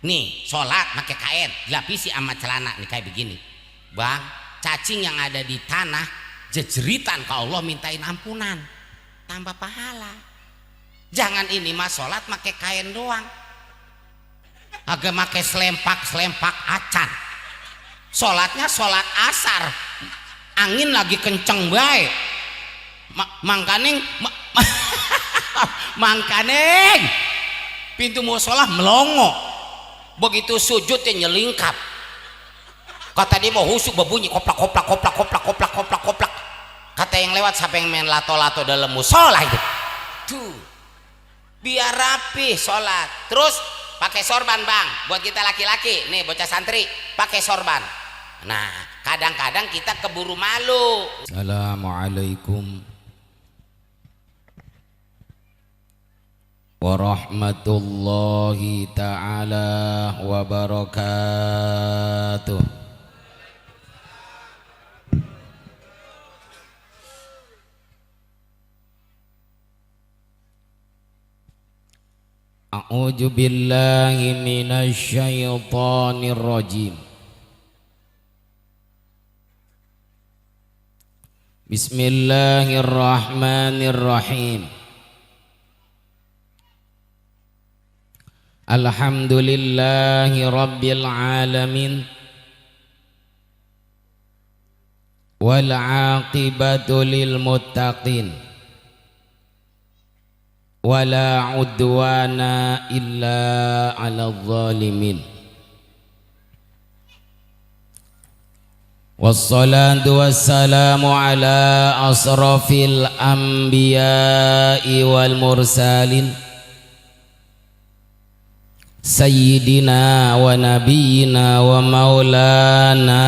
nih sholat pakai kain dilapisi sama celana nih kayak begini bang, cacing yang ada di tanah jejeritan ke Allah mintain ampunan tambah pahala. Jangan ini mah sholat pakai kain doang, agak pakai selempak acan, sholatnya sholat asar angin lagi kenceng baik mangkaneng mangkaneng pintu musola melongo, begitu sujudnya nyelingkap kata dia mau husuk berbunyi koplak kata yang lewat siapa yang main lato-lato dalam musola itu tuh biar rapi sholat. Terus pakai sorban bang, buat kita laki-laki nih bocah santri pakai sorban. Nah kadang-kadang kita keburu malu. Assalamualaikum warahmatullahi ta'ala wabarakatuh. A'udzu billahi minasy syaithanir rajim. Bismillahirrahmanirrahim. Alhamdulillahi rabbil alamin. Wal 'aqibatu lil muttaqin. Wala udwana illa 'alal zalimin. Wassalatu wassalamu ala asrafil anbiya'i wal mursalin sayyidina wa nabiyyina wa maulana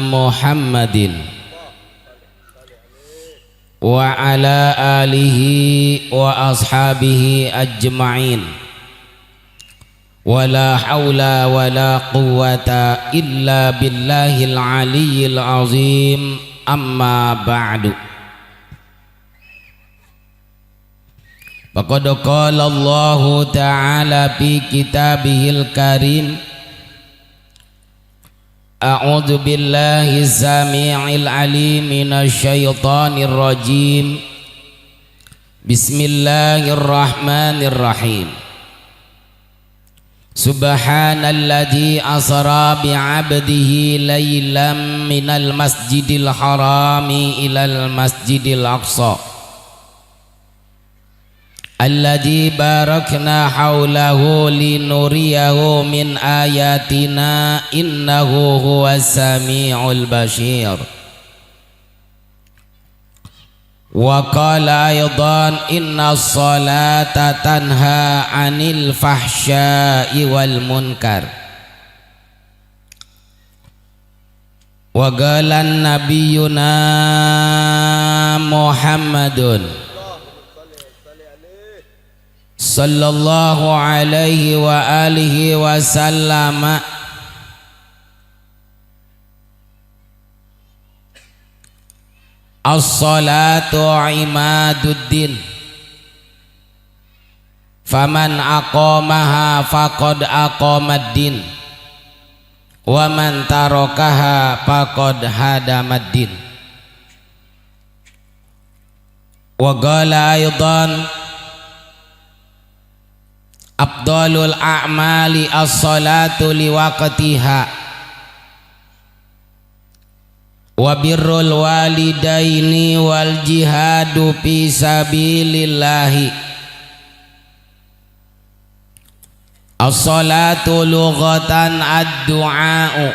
Muhammadin wa ala alihi wa ashabihi ajma'in. Wala haula wala quwwata illa billahil aliyyil azim. Amma ba'du. Faqad qala Allahu ta'ala fi kitabihil karim. A'udzu billahi samii'il 'aliim minasy syaithaanir rajiim. Bismillahirrahmanirrahim. Subhanalladzi asra bi'abdihi lailan minal masjidil harami ilal masjidil aqsa alladzi barakna haulahu linuriyahu min ayatina innahu huwas samiul basir. Wa qala aydan innas salata tanha 'anil fahsya'i wal munkar. Wa qala nabiyyuna Muhammadun sallallahu alaihi wa alihi wasallam as-salatu imaduddin faman aqamaha faqad aqamaddin wa man tarakaha faqad hadamaddin. Wa qala aidan afdalul a'mali as-salatu liwaqtiha wa birrul walidaini wal jihadu fi sabilillahi. As-salatu lughatan ad-du'a'u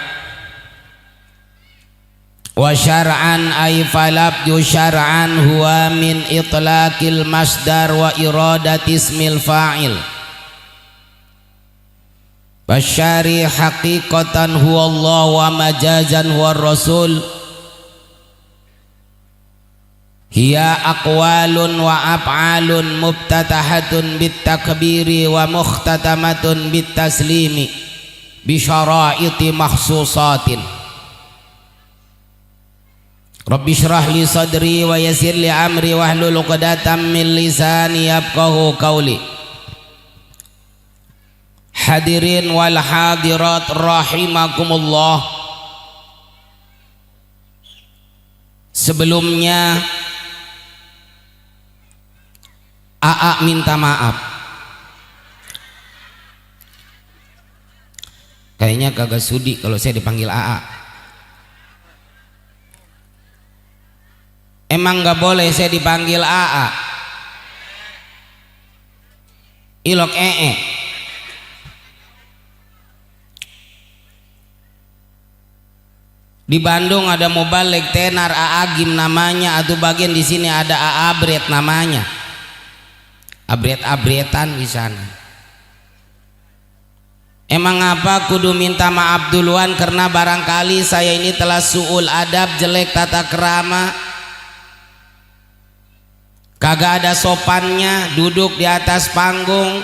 wa syar'an ay falabdu syar'an huwa min itlaqil masdar wa iradati ismil fa'il. Basyari haqiqatan huwa Allah wa majazan huwa rasul. Hiya aqwalun wa af'alun mubtatahatun bitakbiri wa mukhtatamatun bitaslimi bi syara'iti makhsusatin. Rabbi shrah li sadri wa yassir li amri wahlul 'uqdatam min lisani yafqahu qawli. Hadirin wal hadirat rahimakumullah. Sebelumnya AA minta maaf. Kayaknya kagak sudi kalau saya dipanggil AA. Emang gak boleh saya dipanggil AA? Ilok Di Bandung ada Mubalik tenar AA Gim namanya, atau bagian di sini ada AA Abret namanya. Abret-abretan di sana. Emang apa kudu minta maaf duluan? Karena barangkali saya ini telah suul adab, jelek tata kerama, kagak ada sopannya, duduk di atas panggung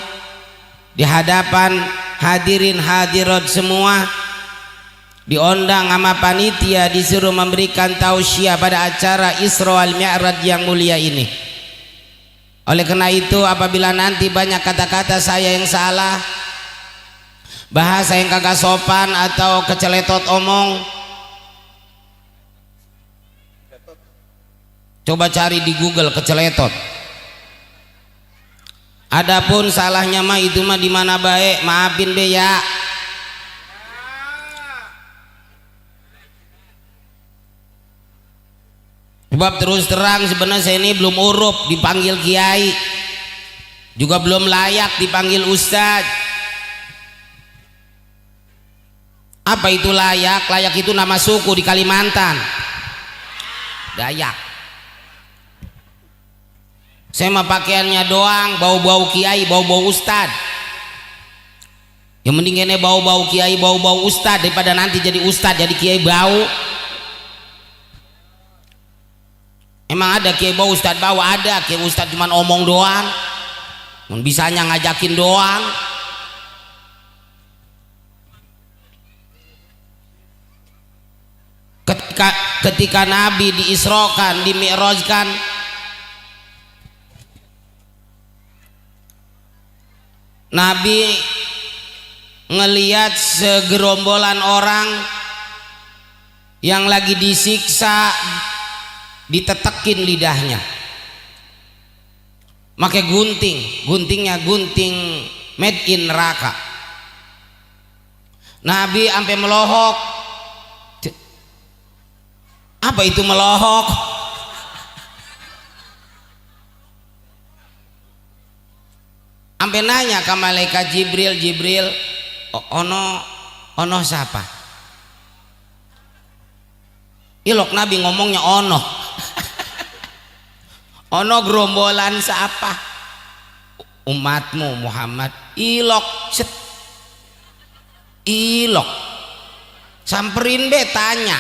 di hadapan hadirin hadirat semua, diundang sama panitia, disuruh memberikan tausiah pada acara Isra wal Mi'raj yang mulia ini. Oleh karena itu, apabila nanti banyak kata-kata saya yang salah, bahasa yang kagak sopan, atau keceletot omong, coba cari di Google keceletot. Adapun salahnya mah itu mah di mana baik, maafin be ya. Sebab terus terang sebenarnya saya ini belum urup dipanggil kiai, juga belum layak dipanggil ustadz. Apa itu layak? Layak itu nama suku di Kalimantan, Dayak. Saya mah pakaiannya doang bau-bau kiai, bau-bau ustadz. Yang mending ini bau-bau kiai, bau-bau ustadz, daripada nanti jadi ustadz jadi kiai bau. Emang ada kiai bau ustadz bau? Ada. Kiai ustadz cuma omong doang, bisanya ngajakin doang. Ketika Nabi diisrokan, dimi'rajkan, Nabi ngelihat segerombolan orang yang lagi disiksa, ditetekin lidahnya, pakai gunting, guntingnya gunting made in neraka. Nabi sampai melohok. Apa itu melohok? Sampai nanya ke malaikat Jibril, Jibril, ono siapa? Ilok Nabi ngomongnya ono. Ono gerombolan siapa? Umatmu Muhammad. Ilok, set. Ilok. Samperin be, tanya.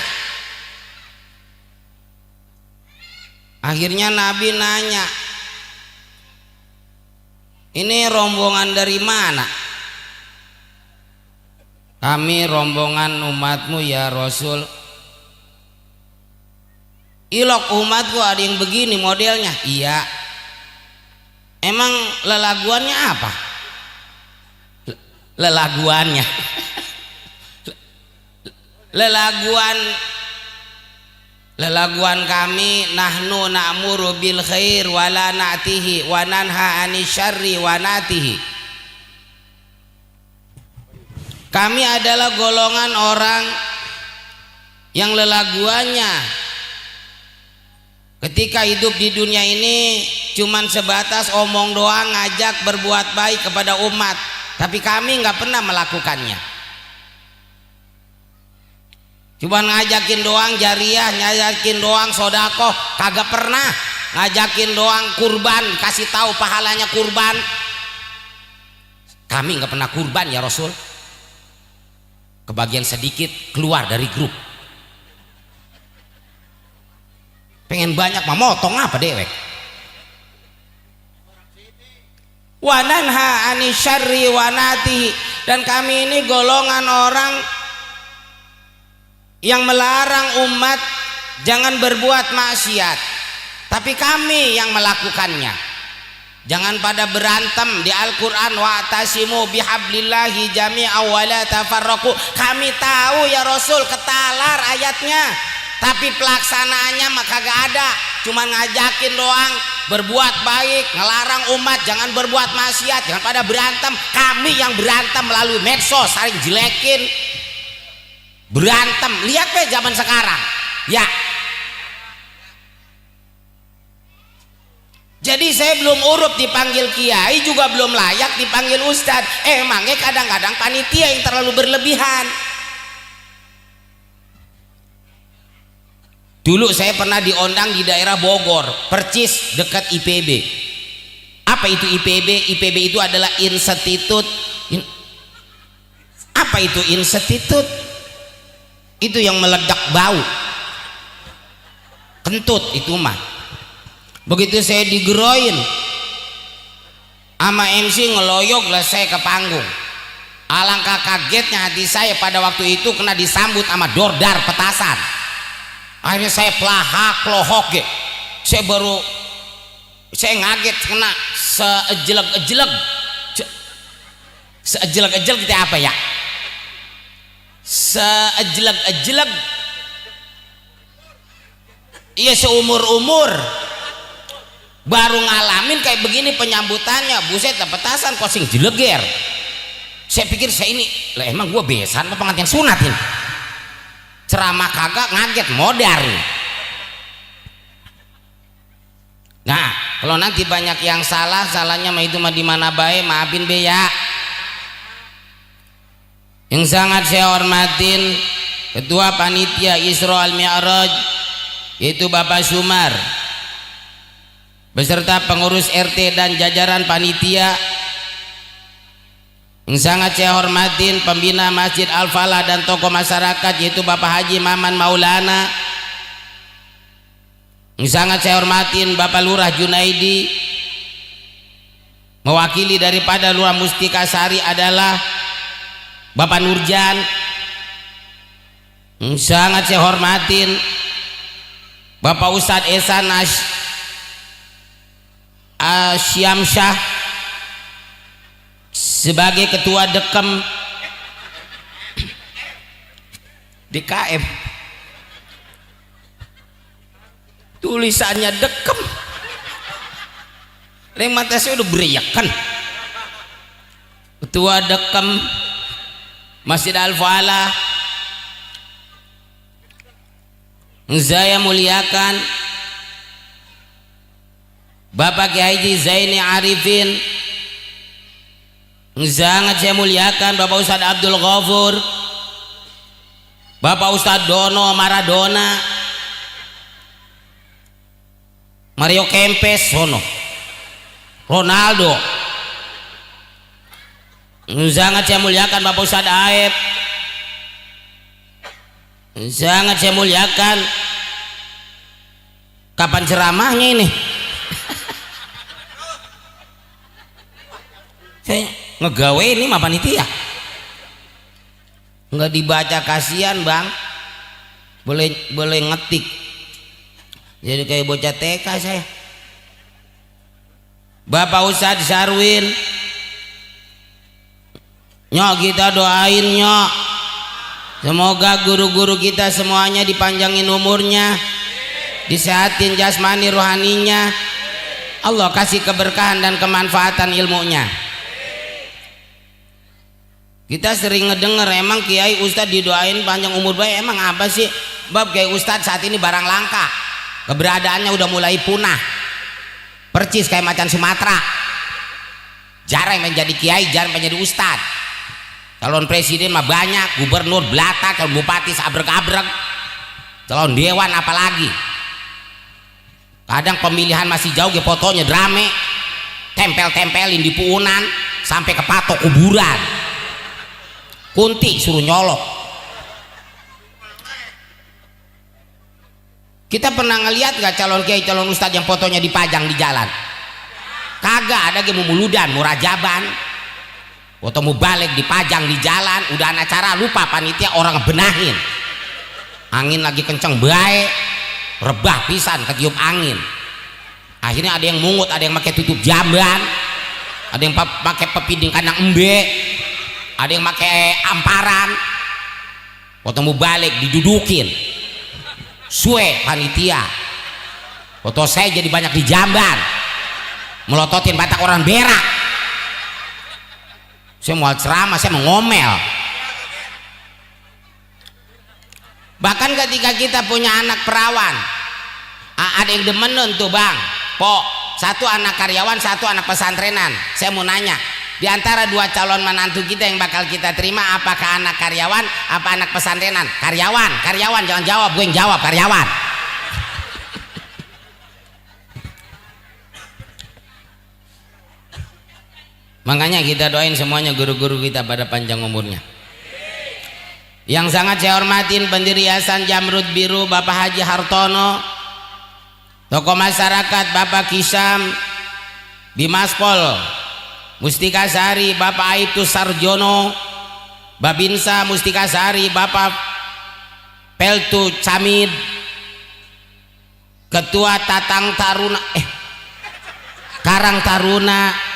Akhirnya Nabi nanya, ini rombongan dari mana? Kami rombongan umatmu ya Rasul. Ilok, umatku ada yang begini modelnya. Iya. Emang lelaguannya apa? Lelaguannya Lelaguan kami, nahnu na'muru bil khair wa la na'tihi wa nanha 'anil syarri wa na'tihi. Kami adalah golongan orang yang lelaguannya ketika hidup di dunia ini cuman sebatas omong doang, ngajak berbuat baik kepada umat, tapi kami nggak pernah melakukannya. Cuma ngajakin doang jariah, ngajakin doang sodakoh, kagak pernah. Ngajakin doang kurban, kasih tahu pahalanya kurban. Kami nggak pernah kurban ya Rasul. Kebagian sedikit keluar dari grup. Pengen banyak mah motong apa dewek. Wa nanha 'anil syarri wa natihi, dan kami ini golongan orang yang melarang umat jangan berbuat maksiat, tapi kami yang melakukannya. Jangan pada berantem. Di Al-Quran wa'tasimu bihablillahi jami'an wa la tafarraqu. Kami tahu ya Rasul ketalar ayatnya, tapi pelaksanaannya mah kagak ada, cuma ngajakin doang berbuat baik, ngelarang umat jangan berbuat maksiat, jangan pada berantem. Kami yang berantem melalui medsos, saling jelekin, berantem. Lihat deh zaman sekarang ya. Jadi saya belum urut dipanggil kiai, juga belum layak dipanggil ustad. Emangnya kadang-kadang panitia yang terlalu berlebihan. Dulu saya pernah diundang di daerah Bogor, Percis dekat IPB. Apa itu IPB? IPB itu adalah institut. Apa itu institut? Itu yang meledak bau. Kentut itu mah. Begitu saya digeroin sama MC, ngeloyok lah saya ke panggung. Alangkah kagetnya hati saya pada waktu itu kena disambut sama dordar petasan. Akhirnya saya pelahak lohok ya. Saya ngaget kena seejeleg-ejeleg. Seejeleg-ejeleg kita apa ya? Seejeleg-ejeleg. Iya, seumur-umur baru ngalamin kayak begini penyambutannya. Buset, petasan kok sing jeleger. Saya pikir saya ini lah, emang gua besan apa pengantin sunat ini? Ceramah kagak, ngaget modar. Nah, kalau nanti banyak yang salah, salahnya mah itu mah di mana bae, maafin be ya. Yang sangat saya hormatin Ketua Panitia Isra Al Mi'raj yaitu Bapak Sumar, beserta pengurus RT dan jajaran panitia. Yang sangat saya hormatin pembina Masjid Al-Falah dan tokoh masyarakat yaitu Bapak Haji Maman Maulana. Yang sangat saya hormatin Bapak Lurah Junaidi. Mewakili daripada Lurah Mustika Sari adalah Bapak Nurjan. Yang sangat saya hormatin Bapak Ustadz Esan Syamsyah sebagai ketua Dekem DKM. Tulisannya Dekem, yang mata saya udah beriakan. Ketua Dekem Masjid Al-Falah, saya muliakan Bapak Kiai Haji Zaini Arifin. Sangat saya muliakan Bapak Ustadz Abdul Ghafur, Bapak Ustadz Dono Maradona, Mario Kempes sono, Ronaldo. Sangat saya muliakan Bapak Ustadz Aep. Sangat saya muliakan, kapan ceramahnya ini? Saya ngegawe ini mah panitia nggak dibaca, kasihan bang. Boleh ngetik jadi kayak bocah TK saya. Bapak Ustadz Sarwin, nyok kita doain nyok, semoga guru-guru kita semuanya dipanjangin umurnya, disehatin jasmani rohaninya, Allah kasih keberkahan dan kemanfaatan ilmunya. Kita sering ngedenger emang kiai ustadz didoain panjang umur baik. Emang apa sih bab kiai ustadz saat ini barang langka, keberadaannya udah mulai punah, percis kayak macan Sumatera. Jarang menjadi kiai, jarang menjadi ustadz. Calon presiden mah banyak, gubernur belata, calon bupati sabrek-abrek, calon dewan apalagi. Kadang pemilihan masih jauh, fotonya drame, tempel-tempelin di puunan sampai ke patok kuburan. Kunti suruh nyolok. Kita pernah ngeliat gak calon kiai, calon ustadz yang fotonya dipajang di jalan? Kagak. Ada yang muludan, murajaban, foto mubalik dipajang di jalan. Udah acara lupa panitia orang benahin. Angin lagi kenceng baik, rebah pisan ketiup angin. Akhirnya ada yang mungut, ada yang pakai tutup jamban, ada yang pakai pepiding kandang embe, ada yang pakai amparan. Waktu mau balik didudukin, suwe panitia. Foto saya jadi banyak di jamban, melototin batak orang berak. Saya mau ceramah, saya mau ngomel. Bahkan ketika kita punya anak perawan, ada yang demen tuh bang, satu anak karyawan, satu anak pesantrenan. Saya mau nanya, di antara dua calon menantu kita yang bakal kita terima, apakah anak karyawan apa anak pesantrenan? Karyawan, jangan jawab, gue yang jawab, karyawan. Makanya kita doain semuanya guru-guru kita pada panjang umurnya. Yang sangat saya hormatin pendiri Yayasan Jamrud Biru Bapak Haji Hartono, tokoh masyarakat Bapak Kisam Bimaspol Mustika Sari Bapak Aibtu Sarjono, Babinsa Mustika Sari Bapak Peltu Camid, Ketua Tatang Taruna Karang Taruna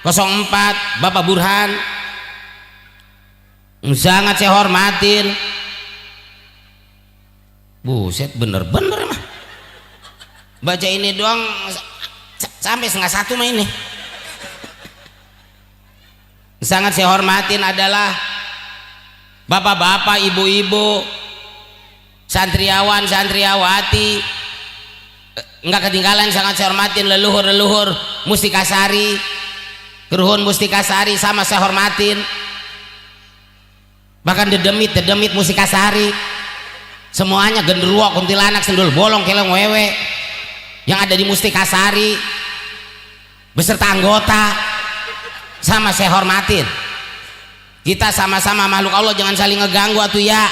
04 Bapak Burhan, sangat saya hormatin. Buset, bener-bener mah baca ini doang sampai 12:30 mah ini. Sangat saya hormatin adalah bapak-bapak, ibu-ibu, santriawan, santriawati, enggak ketinggalan. Sangat saya hormatin leluhur-leluhur Mustika Sari, Keruhun Mustika Sari sama saya hormatin. Bahkan dedemit Mustika Sari, semuanya genderuwo, kuntilanak, sendul bolong, keleng wewe yang ada di Mustika Sari beserta anggota sama saya hormatin. Kita sama-sama makhluk Allah, jangan saling ngeganggu atuh ya.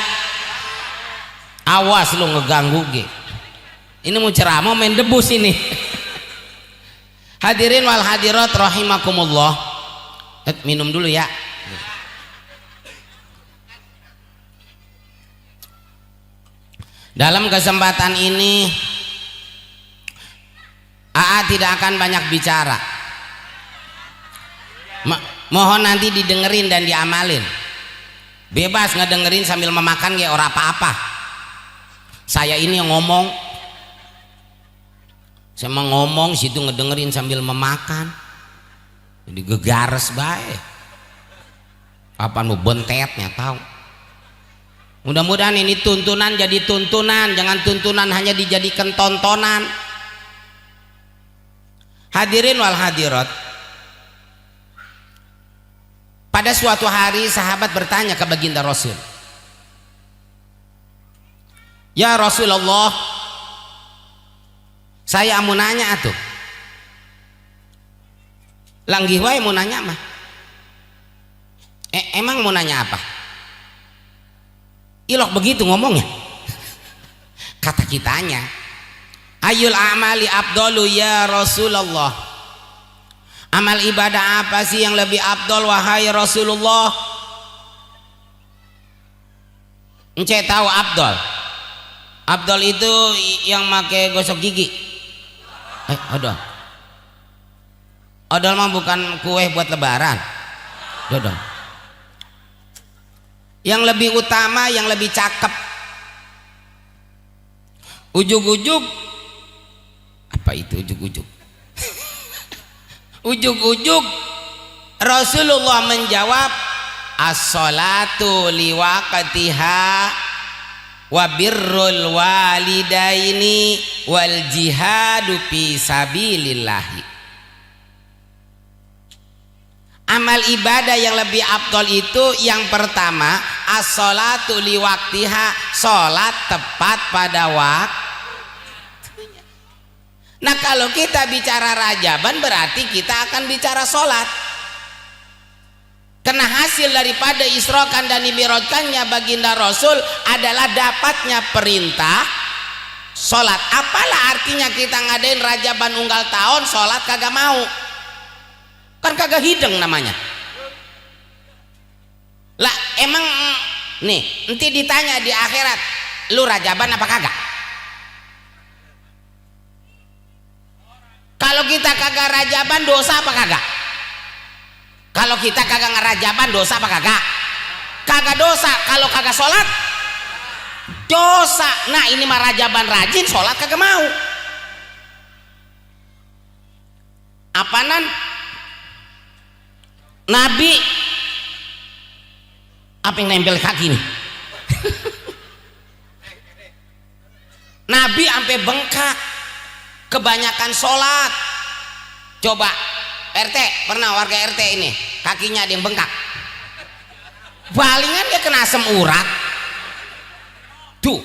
Awas lu ngeganggu ge. Ini mau ceramah main debus ini. Hadirin wal hadirat rahimakumullah. Minum dulu ya. Dalam kesempatan ini AA tidak akan banyak bicara. Mohon nanti didengerin dan diamalin. Bebas ngedengerin sambil memakan kayak ora apa-apa. Saya ini yang ngomong, saya mau ngomong situ ngedengerin sambil memakan, jadi gegares bae. Kapan mau bentetnya tahu. Mudah-mudahan ini tuntunan jadi tuntunan, jangan tuntunan hanya dijadikan tontonan. Hadirin wal hadirat, pada suatu hari sahabat bertanya ke baginda Rasul, ya Rasulullah, saya mau nanya atuh. Langgih wae mau nanya mah. Emang mau nanya apa? Ilok begitu ngomongnya. Kata kitanya, ayul amali afdalu ya Rasulullah. Amal ibadah apa sih yang lebih afdal wahai Rasulullah? Encik tahu afdal? Afdal itu yang make gosok gigi. Odol. Odol mah bukan kue buat lebaran. Dodol. Yang lebih utama, yang lebih cakep. Ujug-ujug. Apa itu ujug-ujug? Ujug-ujug Rasulullah menjawab, as-salatu liwaqtiha wa birrul walidaini wal jihadu fi sabilillahi. Amal ibadah yang lebih afdal itu yang pertama, as-salatu liwaqtiha, salat tepat pada waktunya. Nah, kalau kita bicara Rajaban berarti kita akan bicara salat. Karena hasil daripada isrokan dan mi'rajkannya baginda Rasul adalah dapatnya perintah salat. Apalah artinya kita ngadain Rajaban unggal tahun salat kagak mau? Kan kagak hideng namanya. Lah emang nih nanti ditanya di akhirat, lu Rajaban apa kagak? kita kagak rajaban dosa apa kagak? Kalau kita kagak ngerajaban dosa apa kagak? Kagak dosa. Kalau kagak sholat dosa. Nah ini mah rajaban rajin, sholat kagak mau. Apanan Nabi apa yang nempel kaki nih? Nabi sampai bengkak kebanyakan sholat. Coba RT, pernah warga RT ini kakinya ada yang bengkak, palingan dia kena asam urat. Tuh,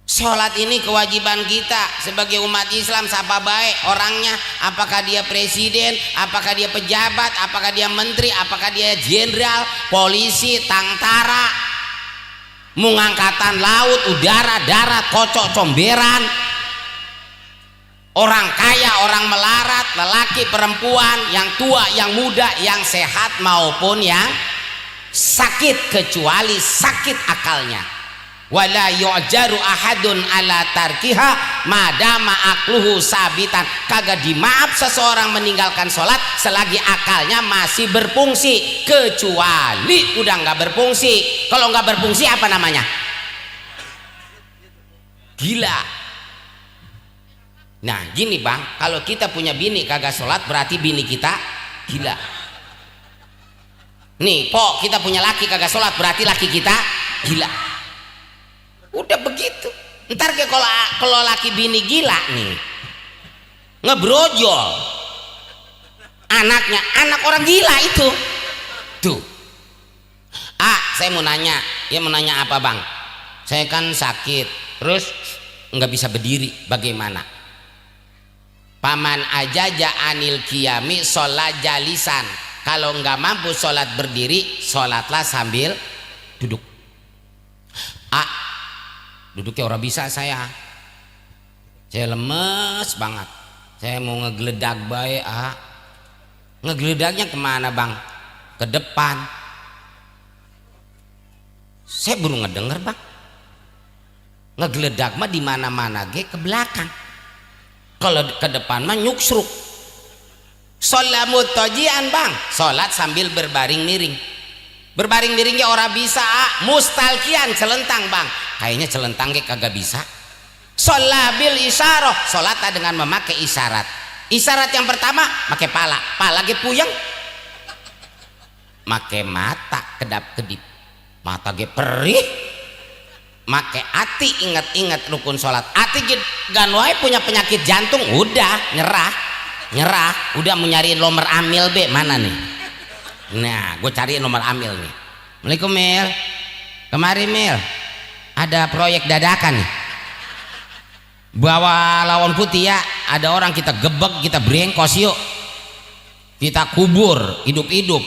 sholat ini kewajiban kita sebagai umat Islam. Siapa baik orangnya, apakah dia presiden, apakah dia pejabat, apakah dia menteri, apakah dia jenderal, polisi, tentara, mengangkatan laut, udara, darat, kocok, comberan, orang kaya, orang melarat, lelaki, perempuan, yang tua, yang muda, yang sehat maupun yang sakit, kecuali sakit akalnya. Wala yu'jaru ahadun ala tarkiha madama akluhu sabitan. Kagak dimaaf seseorang meninggalkan sholat selagi akalnya masih berfungsi, kecuali udah nggak berfungsi. Kalau nggak berfungsi apa namanya? Gila. Nah gini bang, kalau kita punya bini kagak sholat berarti bini kita gila. Nih pok, kita punya laki kagak sholat berarti laki kita gila. Udah begitu. Ntar ke kalau laki bini gila nih, ngebrojol anaknya, anak orang gila itu. Tuh. Saya mau nanya, ya mau nanya apa bang? Saya kan sakit, terus nggak bisa berdiri, bagaimana? Paman ajaja anil qiyami sholat jalisan. Kalau nggak mampu sholat berdiri, sholatlah sambil duduk. Duduknya orang bisa saya lemes banget. Saya mau ngegeledak baik. Ngegeledaknya kemana bang? Ke depan. Saya baru ngedenger bang. Ngegeledak mah di mana-mana ge ke belakang. Kalau ke depan mah nyuksruk. Sholat tojian bang, sholat sambil berbaring miring. Berbaring miringnya orang bisa. Mustalkian celentang bang, kayaknya celentang kagak bisa. Sholat bil isyarah, sholat dengan memakai isyarat. Isyarat yang pertama pakai pala, pala ge puyeng, make mata kedap kedip, mata ge perih, make hati ingat-ingat rukun sholat. Hati ganwai punya penyakit jantung, udah nyerah, udah mau nyariin nomor amil be mana nih? Nah, gue cari nomor amil nih. Assalamualaikum Mil. Kemari Mil, ada proyek dadakan nih. Bawa lawan putih ya. Ada orang kita gebek, kita brengkos yuk. Kita kubur hidup-hidup.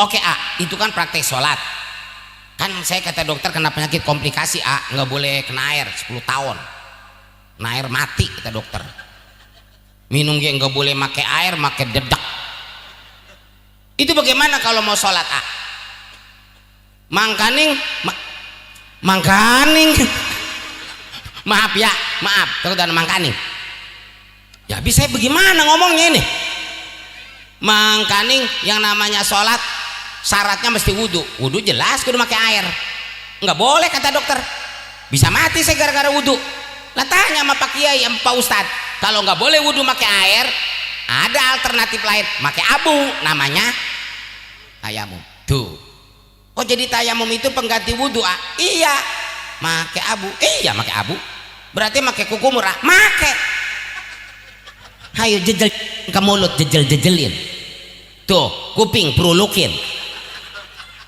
Oke itu kan praktek sholat. Kan saya kata dokter kena penyakit komplikasi nggak boleh kena air 10 tahun. Kena air mati kata dokter. Minum dia nggak boleh make air, make dedak. Itu bagaimana kalau mau sholat mangkaning maaf ya, maaf takut ada mangkaning ya. Bisa bagaimana ngomongnya ini? Mangkaning yang namanya sholat syaratnya mesti wudhu jelas kudu pakai air, nggak boleh kata dokter, bisa mati saya gara-gara wudhu. Lah tanya sama Pak Kiai sama Pak Ustad, kalau nggak boleh wudhu pakai air ada alternatif lain, pakai abu, namanya tayamum. Tuh. Oh jadi tayamum itu pengganti wudhu iya, pakai abu. Iya pakai abu. Berarti pakai kuku murah, pakai. Hayo jejel ke mulut, jejelin. Tuh, kuping perulukin.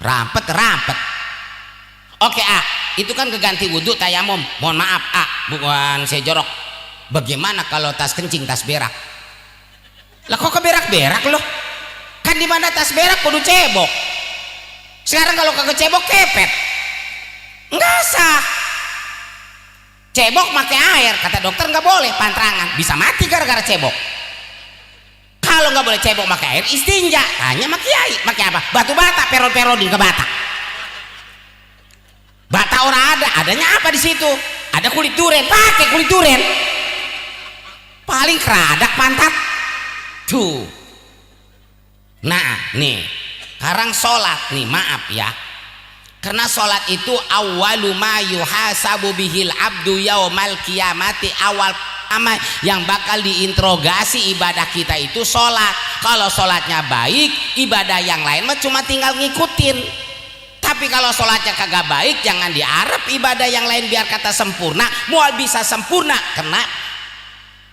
Rampet. Oke itu kan keganti wudhu tayamum. Mohon maaf bukan saya jorok. Bagaimana kalau tas kencing, tas berak? Lah kok keberak-berak loh? Kan di mana tas berak kudu cebok. Sekarang kalau kagak cebok kepet. Enggak sah. Cebok pakai air, kata dokter nggak boleh pantrangan, bisa mati gara-gara cebok. Kalau nggak boleh cebok pakai air, istinja. Hanya pakai kiai, pakai apa? Batu bata, peron-perodin ke bata. Bata orang adanya apa di situ? Ada kulit duren, pakai kulit duren. paling keradak pantat tuh. Nah nih sekarang sholat nih, maaf ya, karena sholat itu awwalu ma yuhasabu bihil abdu yaumal qiyamati, awal amal yang bakal diinterogasi ibadah kita itu sholat. Kalau sholatnya baik, ibadah yang lain mah cuma tinggal ngikutin. Tapi kalau sholatnya kagak baik, jangan diharap ibadah yang lain biar kata sempurna. Mual bisa sempurna karena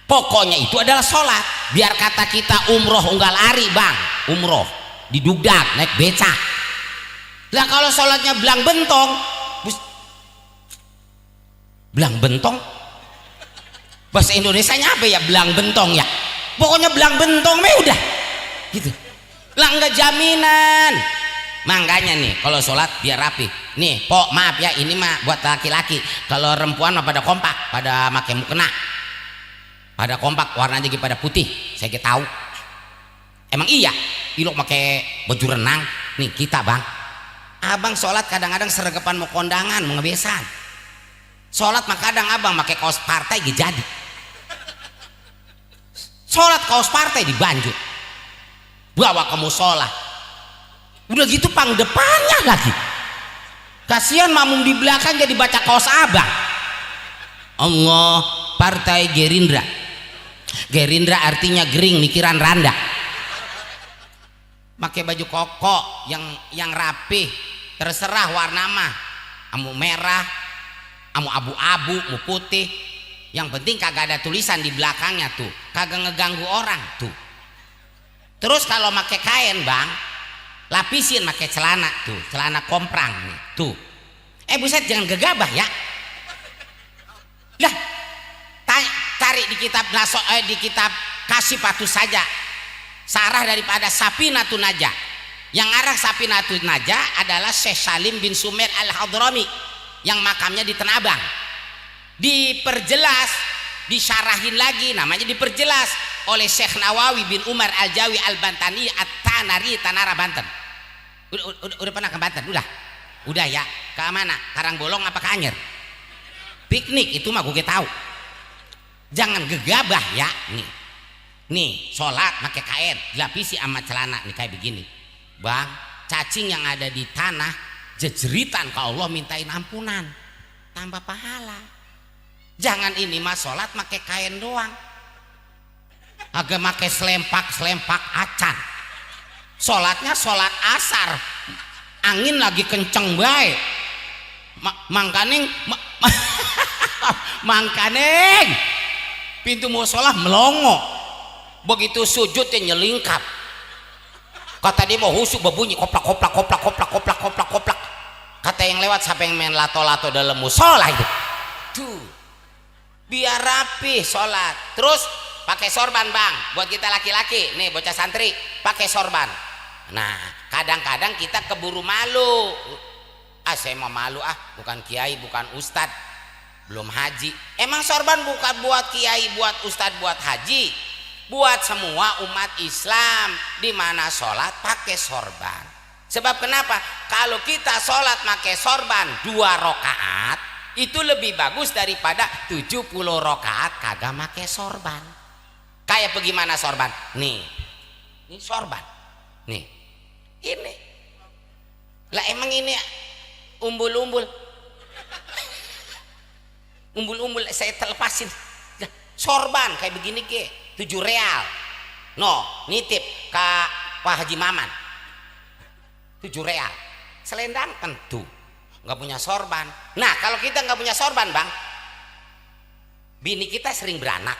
pokoknya itu adalah sholat. Biar kata kita umroh unggal ari bang, umroh didugdak naik becak. Lah kalau sholatnya belang bentong, belang bentong bahasa Indonesianya apa ya, belang bentong ya, pokoknya belang bentong mah udah gitu lah, nggak jaminan. Makanya nih kalau sholat biar rapi nih, pok maaf ya, ini mah buat laki-laki. Kalau perempuan mah pada kompak, pada make mukena, pada kompak, warnanya juga pada putih. Saya tahu emang iya ilok make baju renang nih kita bang. Abang sholat kadang-kadang sergepan mau kondangan, mau ngebesan. Sholat mah kadang abang pakai kaos partai gitu jadi. Sholat kaos partai dibanjut, bawa ke musola, udah gitu pang depannya lagi. Kasihan makmum di belakang jadi baca kaos abang. Allah, partai Gerindra. Gerindra artinya gering, mikiran randa. Pakai baju koko yang rapi, terserah warna mah, amu merah, amu abu-abu, amu putih, yang penting kagak ada tulisan di belakangnya tuh, kagak ngeganggu orang tuh. Terus kalau pakai kain bang, lapisin pakai celana tuh, celana komprang nih tuh. Buset, jangan gegabah ya lah. Cari di kitab di kitab Kasih Patu saja sarah daripada Safinatun Najah. Yang ngarang Safinatun Najah adalah Syekh Salim bin Sumer Al-Hadrami yang makamnya di Tanah Abang. Diperjelas, disyarahin lagi, namanya diperjelas oleh Syekh Nawawi bin Umar Al-Jawi Al-Bantani At-Tanari, Tanara, Banten. Udah pernah ke Banten? Udah ya. Ke mana? Karangbolong apa ke Anyer? Piknik itu mah gue tahu. Jangan gegabah ya. Nih sholat pakai kain, dilapisi sama celana nih kayak begini bang. Cacing yang ada di tanah jejeritan ke Allah mintain ampunan, tambah pahala. Jangan ini mah sholat pakai kain doang, agak pakai selempak acan. Sholatnya sholat asar, angin lagi kenceng baik, mangkaning pintu musola melongo, begitu sujudnya nyelingkap. Kata dia mau husuk berbunyi koplak. Kata yang lewat, siapa yang main lato-lato dalam musola itu tuh. Biar rapi sholat. Terus pakai sorban bang, buat kita laki-laki nih, bocah santri pakai sorban. Nah kadang-kadang kita keburu malu. Saya mau malu, bukan kiai, bukan ustad, belum haji. Emang sorban bukan buat kiai, buat ustad, buat haji, buat semua umat Islam. Dimana sholat pakai sorban. Sebab kenapa? Kalau kita sholat pakai sorban 2 rakaat itu lebih bagus daripada 70 rakaat kagak pakai sorban. Kayak bagaimana sorban? Nih, ini sorban. Nih, ini. Lah emang ini umbul-umbul saya terlepasin. Sorban kayak begini ke 7 real. No, nitip ke Pak Haji Maman 7 real. Selendang tentu nggak punya sorban. Nah kalau kita nggak punya sorban bang, bini kita sering beranak.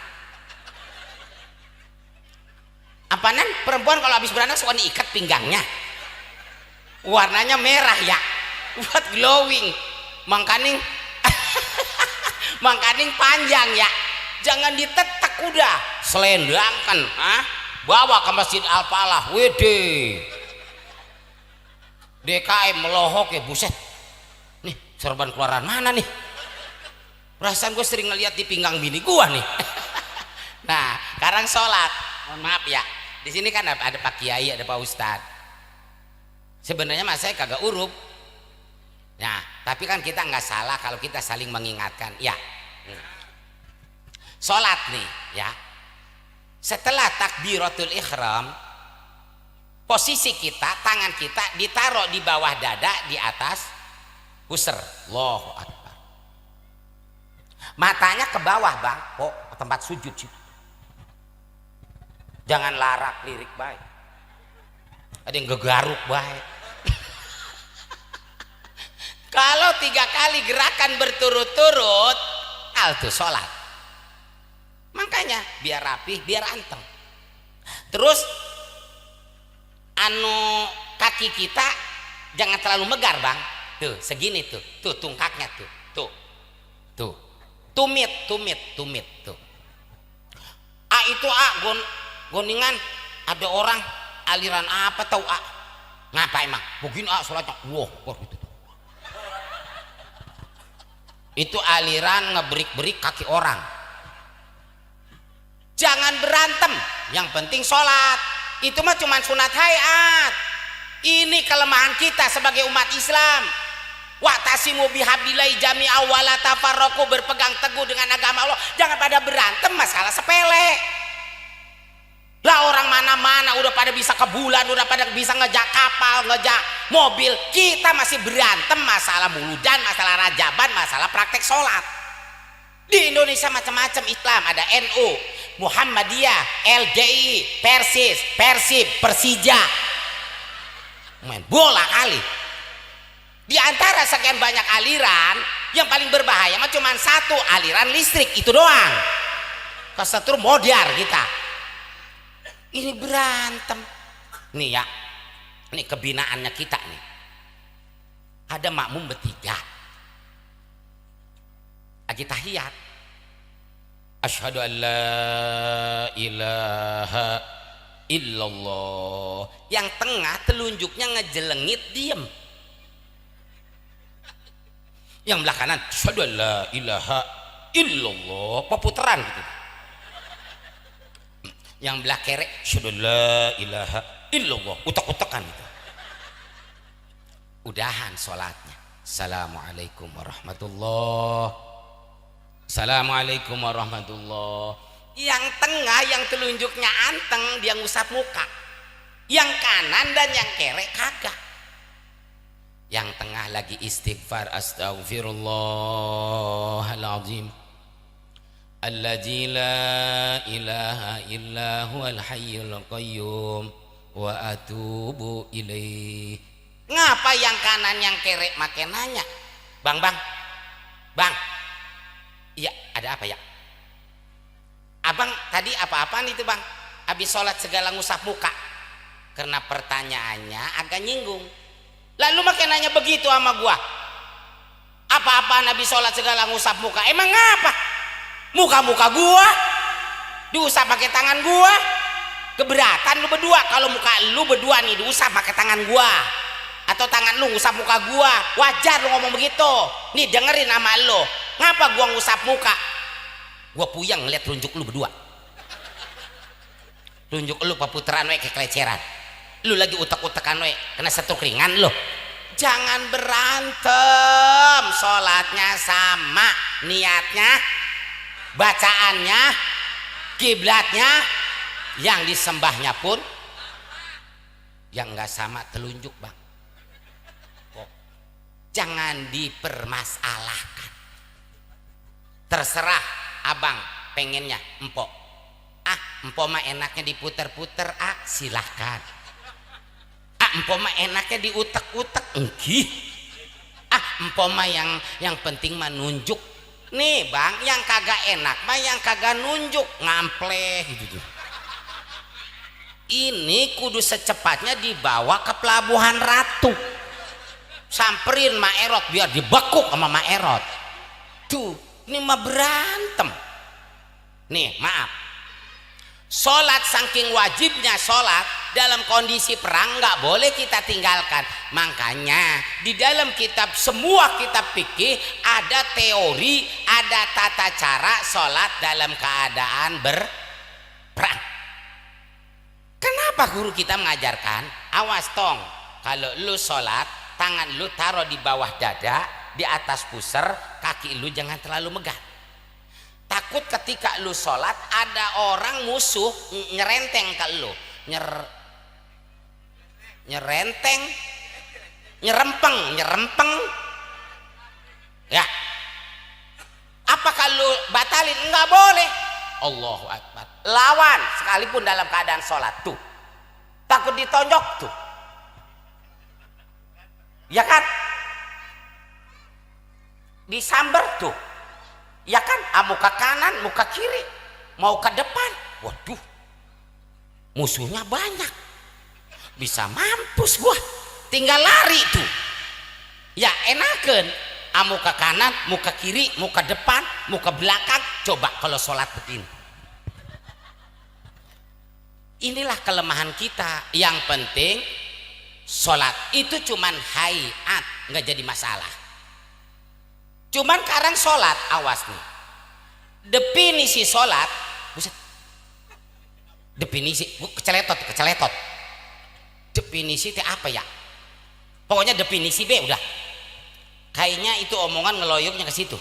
Apaanan perempuan kalau habis beranak suka diikat pinggangnya, warnanya merah ya, buat glowing, mangkaning panjang ya, jangan ditetek, udah selendangkan, bawa ke Masjid Al-Falah. Wede DKM melohok ya, buset nih sorban keluaran mana nih, perasaan gue sering ngeliat di pinggang bini gua nih. Nah sekarang sholat, mohon maaf ya, di sini kan ada Pak Kiai, ada Pak Ustadz. Sebenarnya mas saya kagak urup. Nah tapi kan kita nggak salah kalau kita saling mengingatkan ya. Sholat nih ya, Setelah takbiratul ihram, posisi kita, tangan kita ditaruh di bawah dada, di atas pusar. Allahu Akbar. Matanya ke bawah, Bang. Oh, tempat sujud sih. Jangan larak lirik baik. Ada yang gegaruk baik. Kalau 3 kali gerakan berturut-turut, itu sholat. Makanya biar rapih, biar anteng. Terus kaki kita jangan terlalu megar, Bang. Tuh segini tuh, tungkaknya tuh, tumit tuh. Itu goningan ada orang aliran apa tahu ngapa emang? Begini sholatnya, wah gitu. Itu aliran ngeberik-berik kaki orang. Jangan berantem, yang penting sholat. Itu mah cuma sunat hayat. Ini kelemahan kita sebagai umat Islam. Wa'tasimu bihablillahi jami'an wa la tafarraqu, berpegang teguh dengan agama Allah. Jangan pada berantem masalah sepele. Lah orang mana-mana udah pada bisa ke bulan, udah pada bisa ngejak kapal, ngejak mobil. Kita masih berantem masalah muludan, masalah rajaban, masalah praktek sholat. Di Indonesia macam-macam Islam, ada NU, Muhammadiyah, LDI, Persis, Persib, Persija. Main bola kali. Di antara sekian banyak aliran, yang paling berbahaya mah cuma satu, aliran listrik itu doang. Kesetrum modar kita. Ini berantem. Nih ya, ini kebinaannya kita nih. Ada makmum bertiga. Lagi tahiyat. Asyhadu an la ilaha illallah. Yang tengah telunjuknya ngejelengit diem. Yang belah kanan asyhadu an la ilaha illallah, peputeran gitu. Yang belah kere asyhadu an la ilaha illallah, utek-utekan gitu. Udahan sholatnya. Assalamualaikum warahmatullahi. Assalamualaikum warahmatullahi. Yang tengah yang telunjuknya anteng dia ngusap muka. Yang kanan dan yang kere kagak. Yang tengah lagi istighfar, astaghfirullahaladzim alladzi la ilaha illa huwal hayyul qayyum wa atubu ilaih. Ngapa yang kanan yang kere make nanya? Bang, iya ada apa ya? Abang tadi apa-apaan itu, Bang? Habis sholat segala ngusap muka. Karena pertanyaannya agak nyinggung. Lalu makin nanya begitu sama gua. Apa-apaan habis sholat segala ngusap muka? Emang ngapa? Muka-muka gua diusap pakai tangan gua. Keberatan lu berdua kalau muka lu berdua nih diusap pakai tangan gua. Atau tangan lu ngusap muka gua. Wajar lu ngomong begitu. Nih dengerin sama lu. Ngapa gua ngusap muka? Gua puyeng ngeliat runjuk lu berdua. Runjuk lu peputeran we kayak keleceran. Lu lagi utek-utekan we kena setruk ringan lu. Jangan berantem. Sholatnya sama, niatnya, bacaannya, kiblatnya, yang disembahnya pun yang nggak sama telunjuk, Bang. Jangan dipermasalahkan. Terserah abang pengennya empok. Empok mah enaknya diputer-puter, silahkan. Empok mah enaknya diutek-utek, engkih. Empok mah yang penting mah nunjuk. Nih Bang, yang kagak enak mah yang kagak nunjuk, ngampleh gitu tuh. Ini kudu secepatnya dibawa ke Pelabuhan Ratu. Samperin Maerot biar dibekuk sama Maerot. Tuh, ini mah berantem. Nih, maaf. Sholat saking wajibnya sholat dalam kondisi perang nggak boleh kita tinggalkan. Makanya di dalam kitab, semua kitab fikih ada teori, ada tata cara sholat dalam keadaan berperang. Kenapa guru kita mengajarkan? Awas tong, kalau lu sholat tangan lu taruh di bawah dada, di atas pusar, kaki lu jangan terlalu megah. Takut ketika lu sholat ada orang musuh nyerenteng ke lu, nyerenteng, nyerempeng ya. Apakah lu batalin? Enggak boleh. Allahu Akbar. Lawan sekalipun dalam keadaan sholat tuh. Takut ditonjok tuh. Ya kan? Disamber tuh. Ya kan? Muka kanan, muka kiri, mau ke depan. Waduh. Musuhnya banyak. Bisa mampus gua. Tinggal lari tuh. Ya enakan. Muka kanan, muka kiri, muka depan, muka belakang. Coba kalau sholat begini. Inilah kelemahan kita. Yang penting sholat itu cuman hayat, nggak jadi masalah. Cuman sekarang sholat, awas nih. Definisi sholat, buset. Definisi, keceletot. Definisi itu apa ya? Pokoknya definisi B udah. Kayaknya itu omongan ngeloyoknya ke situ.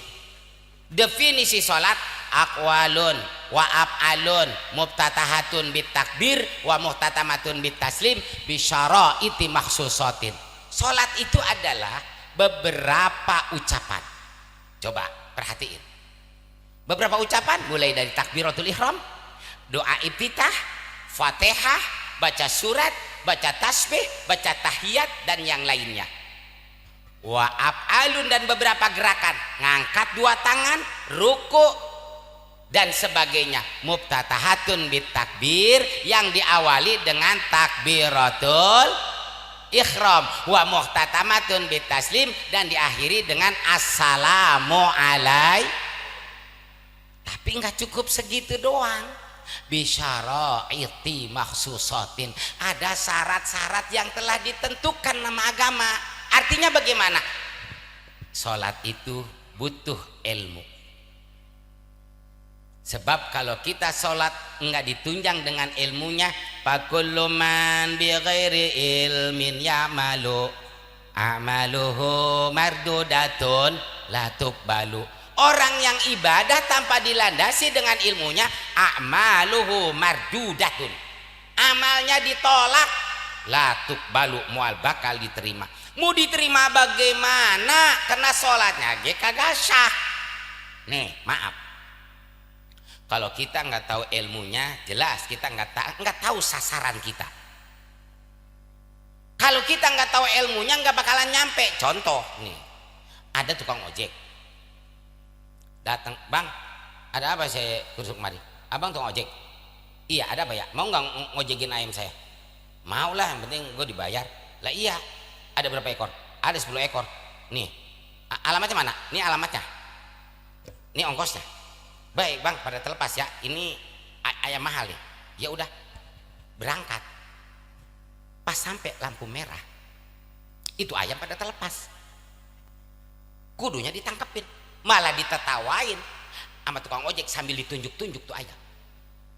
Definisi sholat, aqwalun wa af'alun mubtatahatun bit takbir wa muhtatamatun bit taslim bi syara'iti makhsusatin. Sholat itu adalah beberapa ucapan. Coba perhatiin. Beberapa ucapan mulai dari takbiratul ihram, doa iftitah, Fatihah, baca surat, baca tasbih, baca tahiyat dan yang lainnya. Wa af'alun dan beberapa gerakan, ngangkat dua tangan, ruku dan sebagainya. Mubtatahatun bit takbir yang diawali dengan takbiratul ihram, wa muhtatamatun bit taslim dan diakhiri dengan assalamu alaikum. Tapi nggak cukup segitu doang. Bisyara'iti makhsusatin, ada syarat-syarat yang telah ditentukan nama agama. Artinya bagaimana? Sholat itu butuh ilmu. Sebab kalau kita sholat enggak ditunjang dengan ilmunya, fakullu man bi ghairi ilmin ya'malu amaluhu mardudatun la tuqbalu. Orang yang ibadah tanpa dilandasi dengan ilmunya, a'maluhu mardudatun, amalnya ditolak, la tuqbalu, mual bakal diterima. Mau diterima bagaimana? Kena sholatnya ge kagak sah. Nih maaf, kalau kita nggak tahu ilmunya, jelas kita nggak tahu sasaran kita. Kalau kita nggak tahu ilmunya nggak bakalan nyampe. Contoh nih, ada tukang ojek datang, bang, ada apa saya kursus kemari? Abang tukang ojek? Iya, ada apa ya? Mau nggak ngojekin ayam saya? Mau lah, yang penting gue dibayar. Lah iya, ada berapa ekor? Ada 10 ekor. Nih, alamatnya mana? Ini alamatnya. Ini ongkosnya. Baik bang, pada terlepas ya. Ini ayam mahal nih. Ya udah, berangkat. Pas sampai lampu merah, itu ayam pada terlepas. Kudunya ditangkepin. Malah ditetawain sama tukang ojek sambil ditunjuk-tunjuk tuh ayam.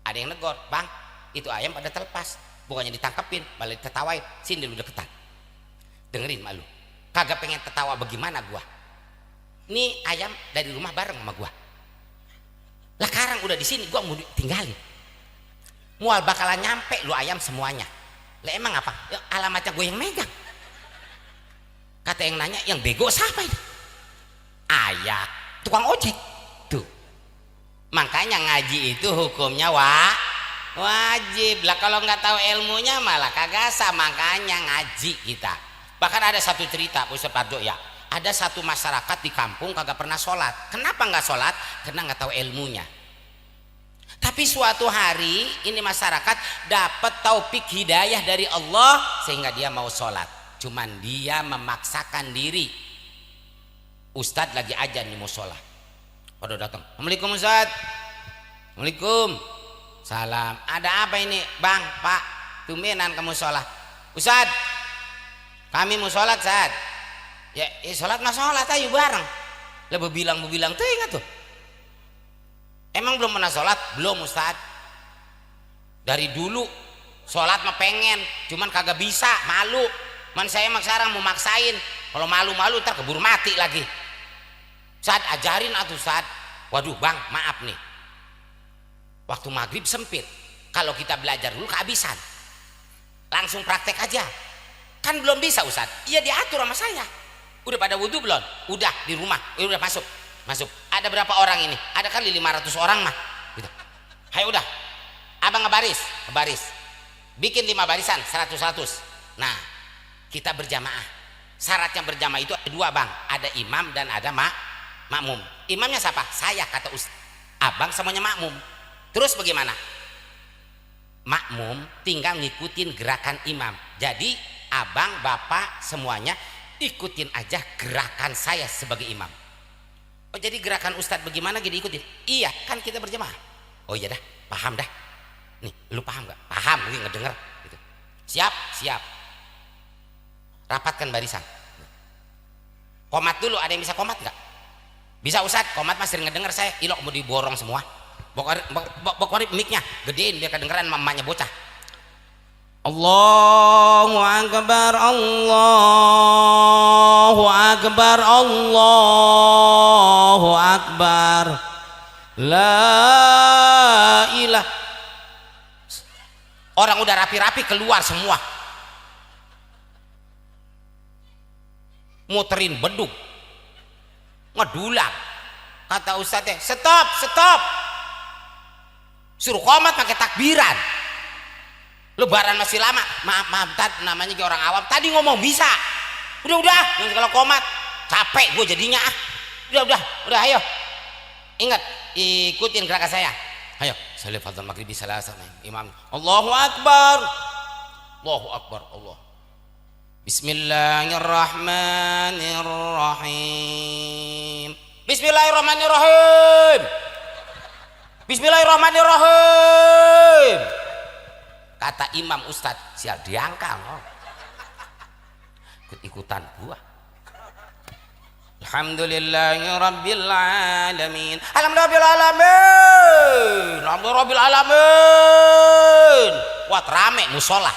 Ada yang negor, bang, itu ayam pada terlepas. Bukannya ditangkepin, malah ditetawain. Sini lu deketan. Dengerin malu. Kagak pengen tertawa bagaimana gua. Ini ayam dari rumah bareng sama gua. Lah sekarang udah di sini gua mau tinggalin. Mual bakalan nyampe lu ayam semuanya. Lah emang apa? Ya, alamatnya gue yang megang. Kata yang nanya, yang bego siapa ini? Ayah, tukang ojek tuh. Makanya ngaji itu hukumnya wajib lah. Kalau nggak tahu ilmunya malah kagak sah. Makanya ngaji kita. Bahkan ada satu cerita Ustaz Pardo ya, ada satu masyarakat di kampung kagak pernah sholat. Kenapa nggak sholat? Karena nggak tahu ilmunya. Tapi suatu hari ini masyarakat dapat taufik hidayah dari Allah sehingga dia mau sholat. Cuman dia memaksakan diri. Ustadz lagi ajan di musola. Pada datang, Assalamualaikum Ustadz. Assalamualaikum. Salam. Ada apa ini bang, pak? Tumbenan kamu sholat. Ustadz, kami mau sholat Ustadz. Ya sholat mah sholat ayo bareng. Lah bebilang tuh ingat tuh. Emang belum pernah sholat? Belum Ustadz. Dari dulu sholat mah pengen, cuman kagak bisa, malu. Man saya emang sekarang mau maksain. Kalau malu-malu ntar keburu mati lagi. Ustadz ajarin atuh Ustadz. Waduh bang, maaf nih, waktu maghrib sempit, kalau kita belajar dulu kehabisan, langsung praktek aja. Kan belum bisa Ustadz. Iya diatur sama saya. Udah pada wudhu belum? Udah di rumah, udah masuk. Ada berapa orang ini? Ada kali 500 orang mah gitu. Hayo udah, abang ngebaris, bikin 5 barisan 100. Nah kita berjamaah. Syaratnya berjamaah itu ada 2 bang, ada imam dan ada makmum. Imamnya siapa? Saya, kata Ustaz. Abang semuanya makmum. Terus bagaimana? Makmum tinggal ngikutin gerakan imam. Jadi abang, bapak semuanya ikutin aja gerakan saya sebagai imam. Oh jadi gerakan Ustadz bagaimana gitu ikutin? Iya kan kita berjamaah. Oh iya dah, paham dah. Nih lu paham gak? Paham, gue ngedenger gitu. Siap. Rapatkan barisan. Komat dulu, ada yang bisa komat nggak? Bisa Ustadz, komat mas sering ngedenger saya. Ilok mau diborong semua. Bokori mic-nya gedein biar kedengeran mamanya bocah. Allahu akbar, Allahu akbar, Allahu akbar. La ilah. Orang udah rapi-rapi keluar semua. Muterin beduk. Ngedulang. Kata ustadznya, stop. Suruh komat pakai takbiran. Lebaran masih lama. Maaf Tad, namanya kayak orang awam. Tadi ngomong bisa. Udah. Kalau komat capek gue jadinya. Udah, ayo. Ingat, ikutin gerakan saya. Ayo, salat fardhu maghrib salasah. Imam. Allahu akbar. Allah. Bismillahirrahmanirrahim. Bismillahirrahmanirrahim. Kata imam ustadz, siap diangkal. Ikut-ikutan gua. Alhamdulillahirabbil alamin. Alhamdulillahirabbil alamin. Wah, rame musola.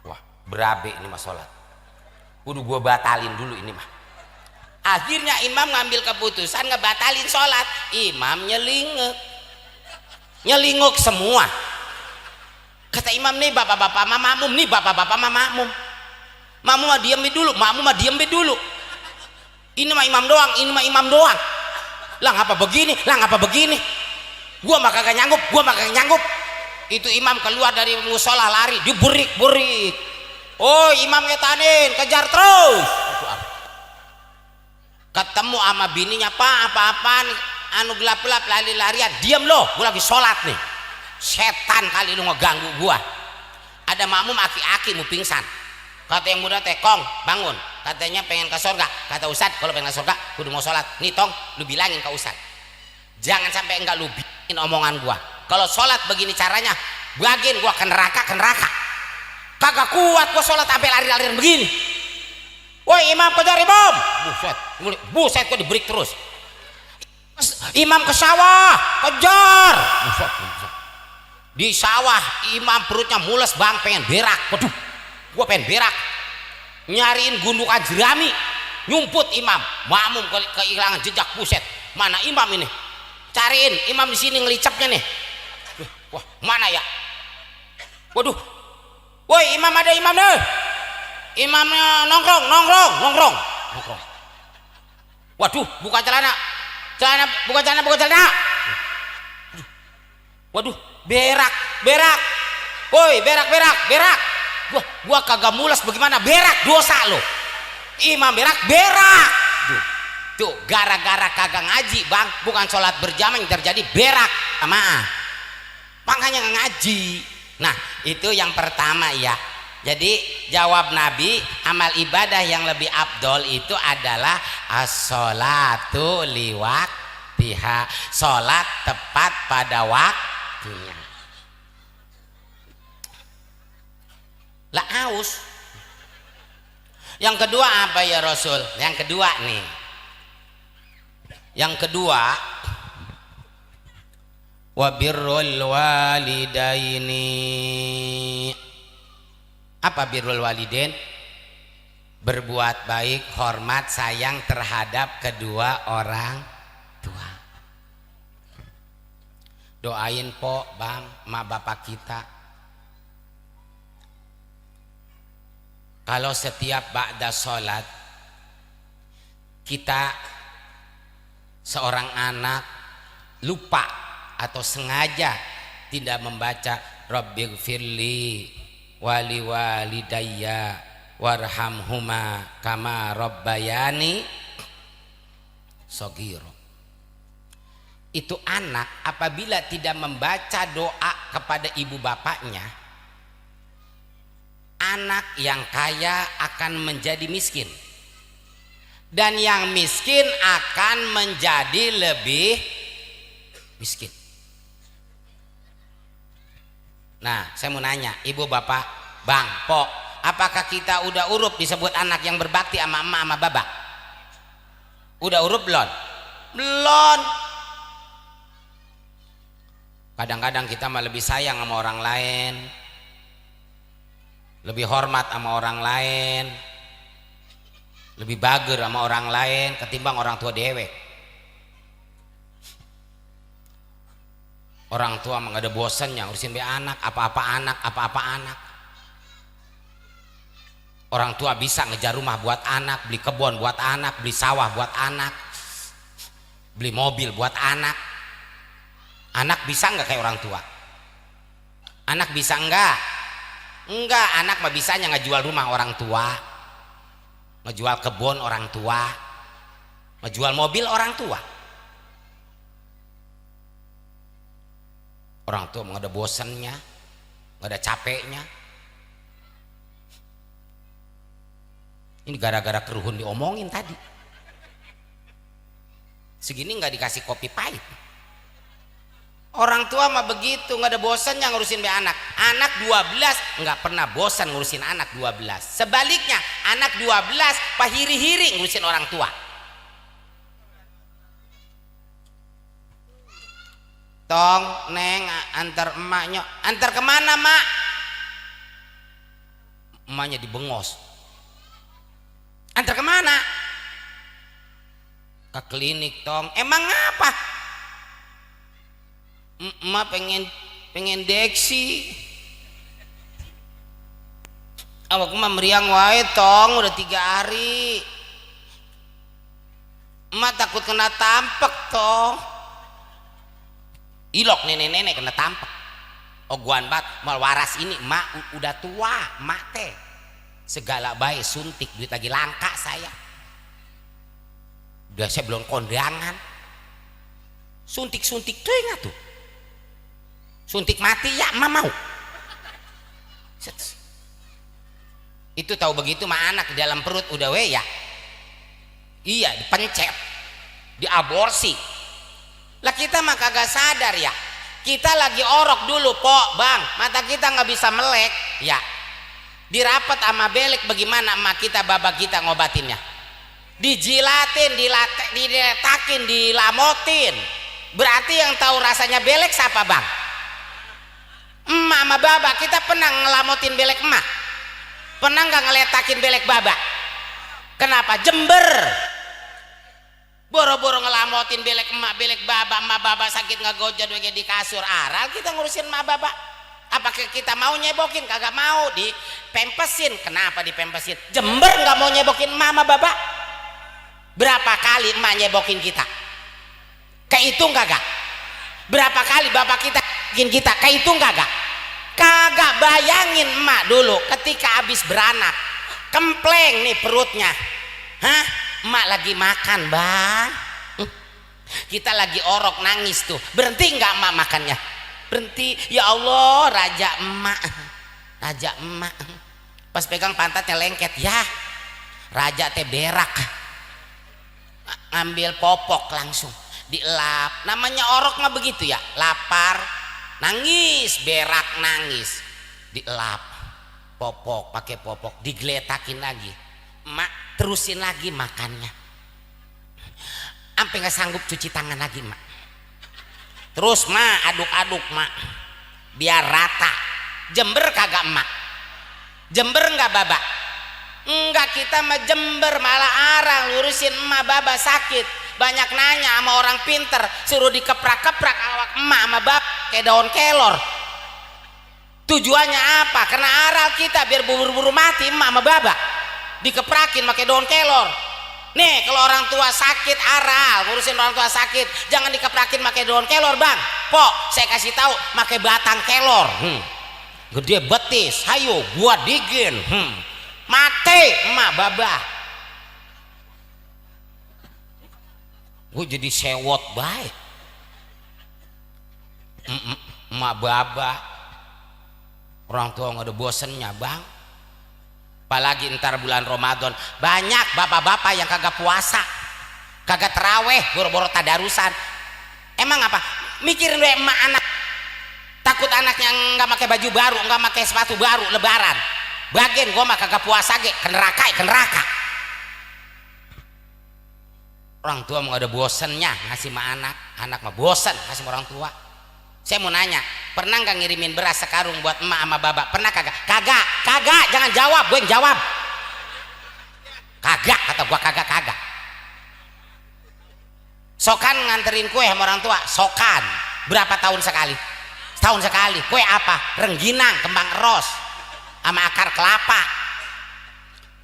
Wah, berabe ini mah salat. Kudu gua batalin dulu ini mah. Akhirnya imam ngambil keputusan ngebatalin sholat. Imam nyelinguk semua. Kata imam nih bapak-bapak makmum, makmum mah diam dulu, makmum mah diam dulu. Ini mah imam doang. Lah ngapa begini? Gua mah kagak nyanggup. Itu imam keluar dari musola lari, diburik. Oh imam ngetanin, kejar terus. Ketemu sama bininya, Pak apa-apaan anu gelap-gelap lari-larian. Diam loh, gua lagi sholat nih. Setan kali lu ngeganggu gua. Ada makmum aki-aki mau pingsan. Kata yang muda teh, Kong bangun, katanya pengen ke surga. Kata Ustadz, kalau pengen ke surga kudu mau sholat. Nih Tong, lu bilangin ke Ustadz, jangan sampai enggak lu bikin omongan gua. Kalau sholat begini caranya, bagian gua ke neraka. Kagak kuat gua sholat sampai lari-larian begini. Woi imam, kejar imam. Buset kok dibreak terus. Imam ke sawah, kejar. Buset. Di sawah imam perutnya mules bang, pengen berak. Waduh, gua pengen berak. Nyariin gundukan jerami, nyumput imam. Makmum kehilangan jejak. Buset, mana imam ini? Cariin imam di sini ngelicapnya nih. Wah, mana ya? Waduh, woi imam, ada imam deh. Imamnya nongkrong. Waduh, buka celana. Waduh, berak. Woi, berak. Gua kagak mules bagaimana? Berak dosa lo. Imam berak. Tuh, gara-gara kagak ngaji, Bang, bukan sholat berjamaah yang terjadi berak. Maaf. Makanya ngaji. Nah, itu yang pertama ya. Jadi jawab Nabi, amal ibadah yang lebih afdol itu adalah as-sholatu liwaqtiha, sholat tepat pada waktunya. Lah aus. Yang kedua apa ya Rasul? Yang kedua nih. Wa birrul walidaini. Apa birrul walidain? Berbuat baik, hormat, sayang terhadap kedua orang Doain po bang ma bapak kita. Kalau setiap ba'da sholat kita seorang anak lupa atau sengaja tidak membaca Rabbighfirli wali walidayya warhamhuma kama rabbayani shaghira, itu anak apabila tidak membaca doa kepada ibu bapaknya, anak yang kaya akan menjadi miskin dan yang miskin akan menjadi lebih miskin. Nah, saya mau nanya ibu bapak, bang, pok, apakah kita udah urup disebut anak yang berbakti sama emak sama babak? Udah urup belum? Belum. Kadang-kadang kita mah lebih sayang sama orang lain, lebih hormat sama orang lain, lebih bager sama orang lain ketimbang orang tua dewek. Orang tua mah gak ada bosannya ngurusin be anak, apa-apa anak, apa-apa anak. Orang tua bisa ngejar rumah buat anak, beli kebun buat anak, beli sawah buat anak, beli mobil buat anak. Anak bisa nggak kayak orang tua? Anak bisa enggak? Enggak, anak mah bisanya ngejual rumah orang tua, ngejual kebun orang tua, ngejual mobil orang tua. Orang tua nggak ada bosannya, nggak ada capeknya. Ini gara-gara keruhun diomongin tadi. Segini nggak dikasih kopi pahit. Orang tua mah begitu, nggak ada bosannya ngurusin be anak. Anak 12 nggak pernah bosan ngurusin anak 12. Sebaliknya anak 12 pahiri-hiri ngurusin orang tua. Tong neng antar emaknya, antar kemana mak? Emaknya dibengos. Antar kemana? Ke klinik tong. Emang apa? Emak pengen deksi. Awak mah meriang wae tong, udah 3 hari. Emak takut kena tampek tong. Ilok nenek-nenek kena tampek. Oguan bat mal waras ini emak udah tua, emak teh segala baik suntik, duit lagi langka saya. Udah saya belum kondangan. Suntik-suntik tuh ingat tuh. Suntik mati ya emak mau. Itu tahu begitu mah anak di dalam perut udah we ya. Iya, dipencet, diaborsi. Lah kita mah kagak sadar ya. Kita lagi orok dulu pok bang, mata kita nggak bisa melek ya. Dirapet sama belek bagaimana emak kita babak kita ngobatinnya? Dijilatin, diletakin, dilamotin. Berarti yang tahu rasanya belek siapa bang? Emak sama babak. Kita pernah ngelamotin belek emak? Pernah nggak ngeletakin belek babak? Kenapa? Jember. Boro-boro ngelamotin belek emak, belek baba, emak baba sakit ngegojod wege di kasur aral, kita ngurusin emak baba. Apakah kita mau nyebokin? Kagak mau, dipempesin. Kenapa dipempesin? Jember nggak mau nyebokin emak sama baba. Berapa kali emak nyebokin kita? Kehitung kagak? Berapa kali bapak kita bikin kita? Kehitung kagak? Kagak. Bayangin emak dulu ketika habis beranak, kempleng nih perutnya. Hah? Emak lagi makan bang, kita lagi orok nangis tuh, berhenti nggak emak makannya? Berhenti. Ya Allah, raja emak, raja emak. Pas pegang pantatnya lengket, ya raja teh berak, ngambil popok langsung dielap. Namanya orok mah begitu ya, lapar nangis, berak nangis, dielap popok, pakai popok, digeletakin lagi. Emak terusin lagi makannya sampai nggak sanggup cuci tangan lagi mak. Terus mak aduk-aduk mak biar rata. Jember kagak emak? Jember nggak baba? Enggak, kita mah jember malah arang ngurusin emak baba sakit. banyak nanya sama orang pinter, suruh dikeprak-keprak awak emak sama bapak kayak daun kelor. Tujuannya apa? Karena aral kita biar buru-buru mati emak sama bapak dikeprakin pakai daun kelor. Nih kalau orang tua sakit aral, ngurusin orang tua sakit jangan dikeprakin pakai daun kelor bang. Pok saya kasih tahu pakai batang kelor. Gede betis, hayo buat digin. Mati emak babah. Gue jadi sewot baik. Emak babah. Orang tua nggak ada bosennya bang. Apalagi ntar bulan Ramadan banyak bapak-bapak yang kagak puasa, kagak teraweh, boro-boro tadarusan. Emang apa? Mikirin we emak anak, takut anaknya nggak pakai baju baru, nggak pakai sepatu baru lebaran. Bagian gua mah kagak puasa ge, ke neraka. Orang tua mau ada bosennya ngasih sama anak mah bosen ngasih sama orang tua. Saya mau nanya, pernah nggak ngirimin beras sekarung buat emak sama babak? Pernah kagak? Kagak, jangan jawab, gue yang jawab. Kagak, kata gue kagak. Sokan nganterin kue sama orang tua, sokan. Berapa tahun sekali? Setahun sekali. Kue apa? Rengginang, kembang ros, sama akar kelapa.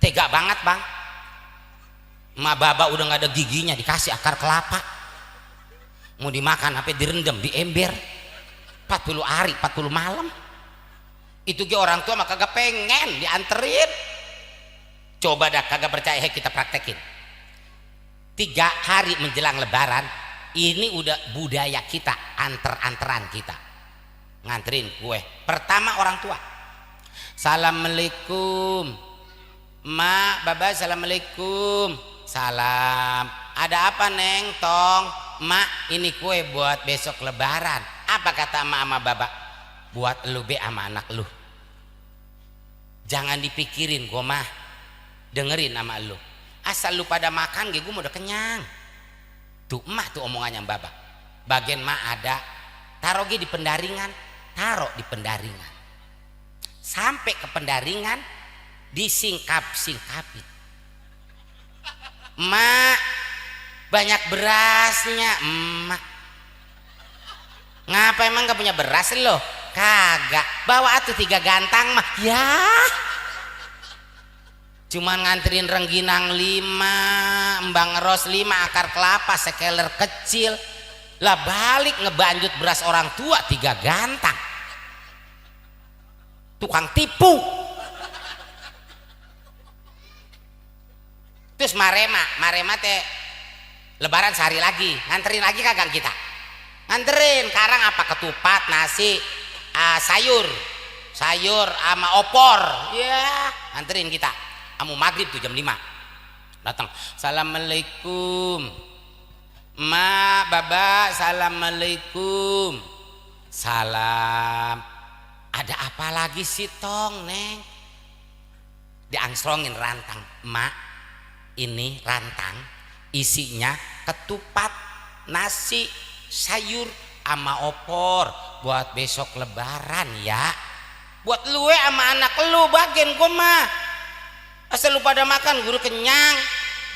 Tega banget bang. Emak babak udah nggak ada giginya dikasih akar kelapa. Mau dimakan apa direndam di ember. 40 hari 40 malam itu ge orang tua mah kagak pengen dianterin. Coba dah kagak percaya, kita praktekin 3 hari menjelang lebaran ini udah budaya kita, anteran kita nganterin kue. Pertama orang tua assalamualaikum mak baba, assalamualaikum. Salam, ada apa neng? Tong mak ini kue buat besok lebaran. Apa kata emak sama baba? Buat lu be sama anak lu. Jangan dipikirin gua mah, dengerin sama lu. Asal lu pada makan gue mau udah kenyang. Tuh emak tuh omongannya baba. Bagian emak ada taruh di pendaringan, taruh di pendaringan. Sampai ke pendaringan disingkapin. Emak banyak berasnya emak. Ngapa emang gak punya beras lo? Kagak, bawa atuh 3 gantang mah. Ya cuman nganterin rengginang 5, embang ros 5, akar kelapa sekeler kecil. Lah balik ngebanjut beras orang tua 3 gantang. Tukang tipu. Terus marema teh lebaran sehari lagi, nganterin lagi kagak kita? Nganterin karang apa? Ketupat, nasi, sayur sama opor. Ya nganterin kita. Kamu maghrib tuh jam 5 datang. Assalamualaikum ma baba, assalamualaikum. Salam. Ada apa lagi sih tong neng? Diangsrongin rantang. Mak ini rantang isinya ketupat, nasi, sayur sama opor buat besok lebaran ya. Buat lu sama anak lu, bagian gua mah asal lu pada makan guru kenyang.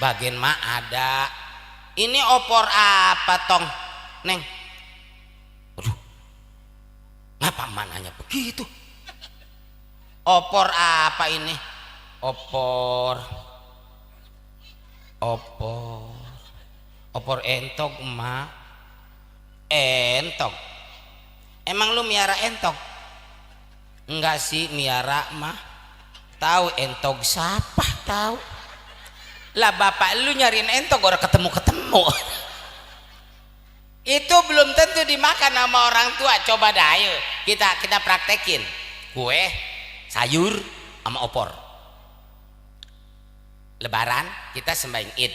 Bagian mah ada. Ini opor apa tong neng? Aduh, ngapa mananya begitu? Opor apa ini? Opor entok emak. Entok. Emang lu miara entok? Enggak sih miara mah. Tahu entok siapa tahu? Lah bapak lu nyariin entok udah ketemu. Itu belum tentu dimakan sama orang tua. Coba dah ayo kita praktekin. Kue, sayur sama opor. Lebaran kita sembahyang Id.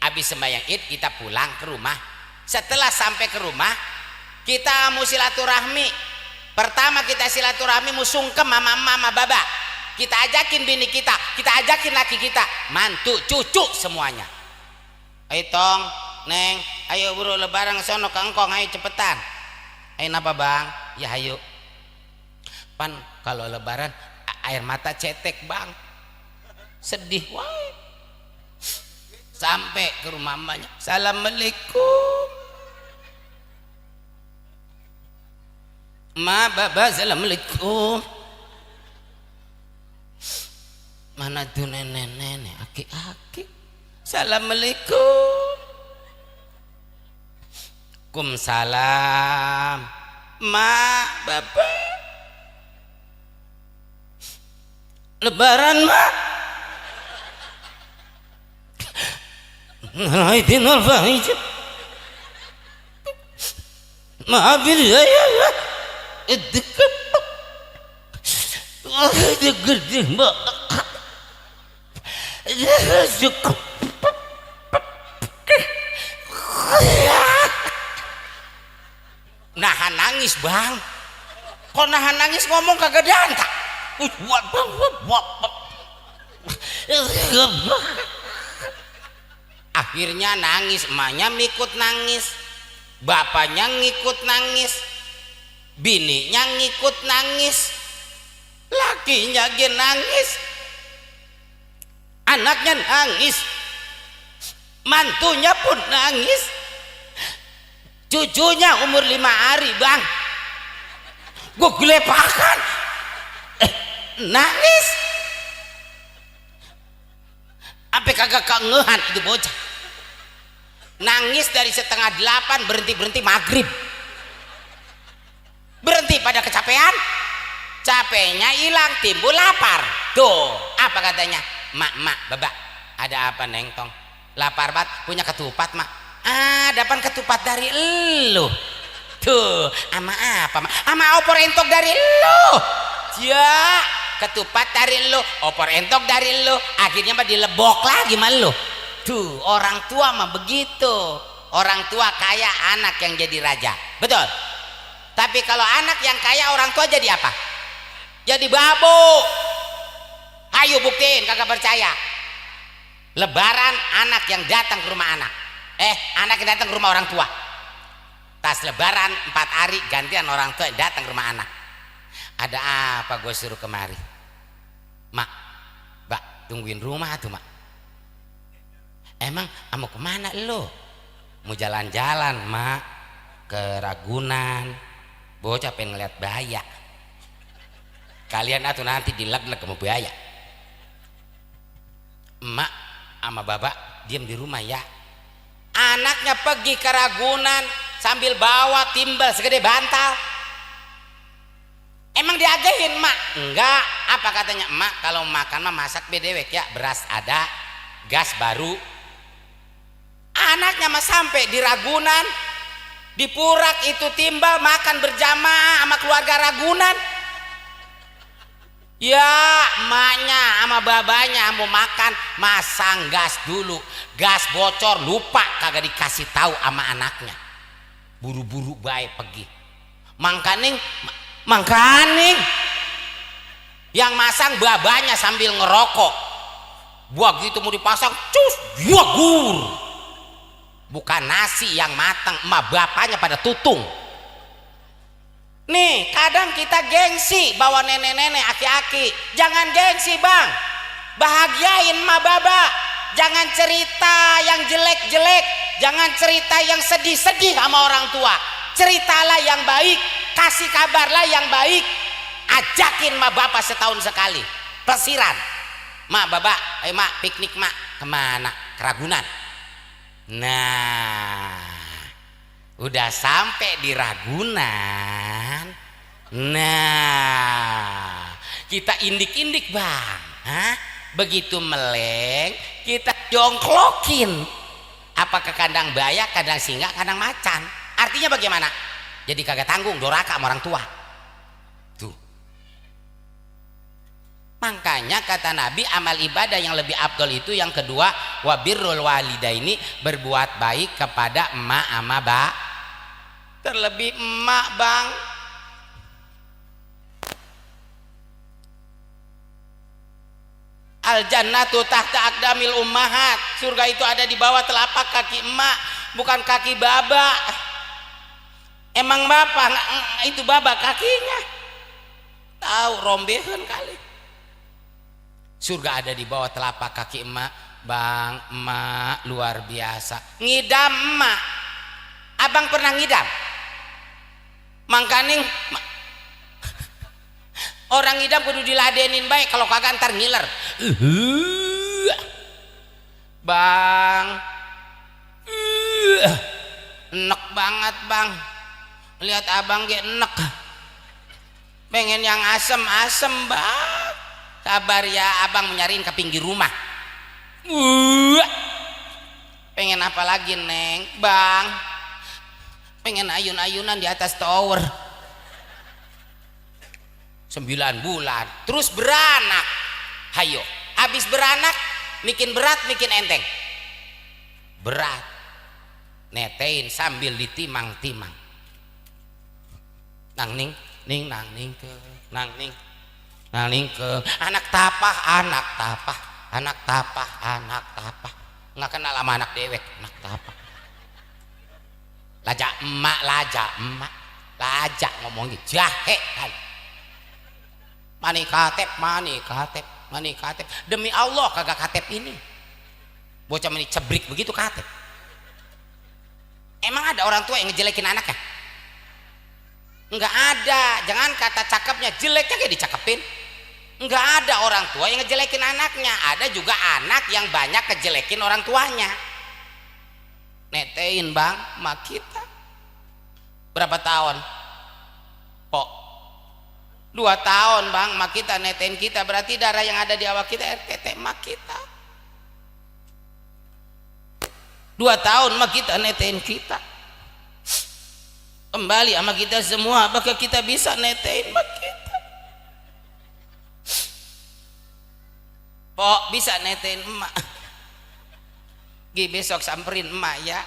Habis sembahyang Id kita pulang ke rumah. Setelah sampai ke rumah kita mau silaturahmi. Pertama kita silaturahmi mau sungkem mama baba. Kita ajakin bini kita ajakin laki kita, mantu, cucu semuanya. Ayo tong, neng, ayo buru lebaran ke sono ke engkong, ayo cepetan. Ayo napa bang? Ya ayo. Pan kalau lebaran air mata cetek bang. Sedih, wah. Sampai ke rumah emaknya, assalamualaikum. Ma, baba, assalamualaikum. Mana tuh nenek-nenek, aki-aki. Assalamualaikum. Waalaikumsalam. Ma, baba. Lebaran, ma. Aidinul faizin. Maafin saya, ya. Itu gede, mbak. Cukup. Nahan nangis, bang. Kok nahan nangis ngomong kegedean tak? Akhirnya nangis, emaknya ngikut nangis, bapaknya ngikut nangis, bininya ngikut nangis, lakinya ge nangis, anaknya nangis, mantunya pun nangis, cucunya umur 5 hari, bang, gue gelepakan, nangis, sampai kagak kangehan itu bocah. Nangis dari setengah 8 berhenti maghrib, berhenti pada kecapean, capeknya hilang, timbul lapar. Tuh apa katanya, mak baba, ada apa neng tong, lapar banget, punya ketupat mak. Dapat ketupat dari elu. Tuh ama apa mak, ama opor entok dari elu. Ya ketupat dari elu, opor entok dari elu, akhirnya mah dilebok lagi mah lu. Tuh orang tua mah begitu, orang tua kaya anak yang jadi raja, betul. Tapi kalau anak yang kaya orang tua jadi apa? Jadi babu. Ayo buktiin, kagak percaya. Lebaran anak yang datang ke rumah anak, anak yang datang ke rumah orang tua. Tas lebaran 4 hari gantian orang tua yang datang ke rumah anak. Ada apa gue suruh kemari? Mak, bak tungguin rumah tuh mak. Emang mau kemana lo? Mau jalan-jalan mak, ke Ragunan. Bocah pengen ngeliat bahaya. Kalian atuh nanti dilag-lag sama bahaya. Emak sama bapak diam di rumah ya. Anaknya pergi ke Ragunan sambil bawa timbal segede bantal. Emang diagehin mak? Enggak. Apa katanya emak? Kalau makan mah masak bedewek ya, beras ada, gas baru. Anaknya mah sampai di Ragunan, di Purak itu timbal makan berjamaah sama keluarga Ragunan. Ya emaknya sama babanya mau makan masang gas dulu, gas bocor lupa kagak dikasih tahu sama anaknya, buru-buru baik pergi. Mangkaning yang masang babanya sambil ngerokok, buah gitu mau dipasang cus buah gur, bukan nasi yang matang, emak bapaknya pada tutung. Nih kadang kita gengsi bawa nenek-nenek aki-aki, jangan gengsi bang, bahagiain emak baba, jangan cerita yang jelek-jelek, jangan cerita yang sedih-sedih sama orang tua, ceritalah yang baik, kasih kabarlah yang baik, ajakin emak bapak setahun sekali pelesiran. Mak baba, mak piknik mak, kemana? Ke Ragunan. Nah udah sampai di Ragunan, nah kita indik-indik bang, begitu meleng kita jongklokin apa ke kandang baya, kandang singa, kandang macan. Artinya bagaimana? Jadi kagak tanggung doraka sama orang tua tuh. Makanya kata Nabi, amal ibadah yang lebih afdol itu yang kedua, wabirrul walidaini, berbuat baik kepada emak sama ba. Terlebih emak bang. Al jannatu tahta aqdamil ummahat, surga itu ada di bawah telapak kaki emak, bukan kaki baba. Emang bapak itu baba kakinya? Tahu rombehan kali. Surga ada di bawah telapak kaki emak. Bang, emak luar biasa. Ngidam emak. Abang pernah ngidam? Mangkaning orang ngidam kudu diladenin baik, kalau kagak ntar ngiler. Bang, enek banget bang. Lihat abang ge enek. Pengen yang asem-asem bang. Sabar ya, abang menyariin ke pinggir rumah. Pengen apa lagi neng? Bang, pengen ayun-ayunan di atas tower. 9 bulan terus beranak. Hayo, habis beranak bikin berat bikin enteng. Berat netein sambil ditimang-timang. Nang ning nang ning ke nang ning ke anak tapah nggak kenal sama anak dewek. Anak tapah laja emak ngomong gitu jahe kan. Mani katep demi Allah kagak katep ini bocah meni cebrik begitu katep. Emang ada orang tua yang ngejelekin anaknya? Enggak ada. Jangan kata cakepnya, jeleknya kayak dicakepin. Enggak ada orang tua yang ngejelekin anaknya. Ada juga anak yang banyak ngejelekin orang tuanya. Netein bang mak kita berapa tahun? Pok 2 tahun bang mak kita netein kita. Berarti darah yang ada di awak kita RTT mak kita. 2 tahun mak kita netein kita. Kembali sama kita semua, apakah kita bisa netein mak kita? Pok bisa netein emak. Gi besok samperin emak ya.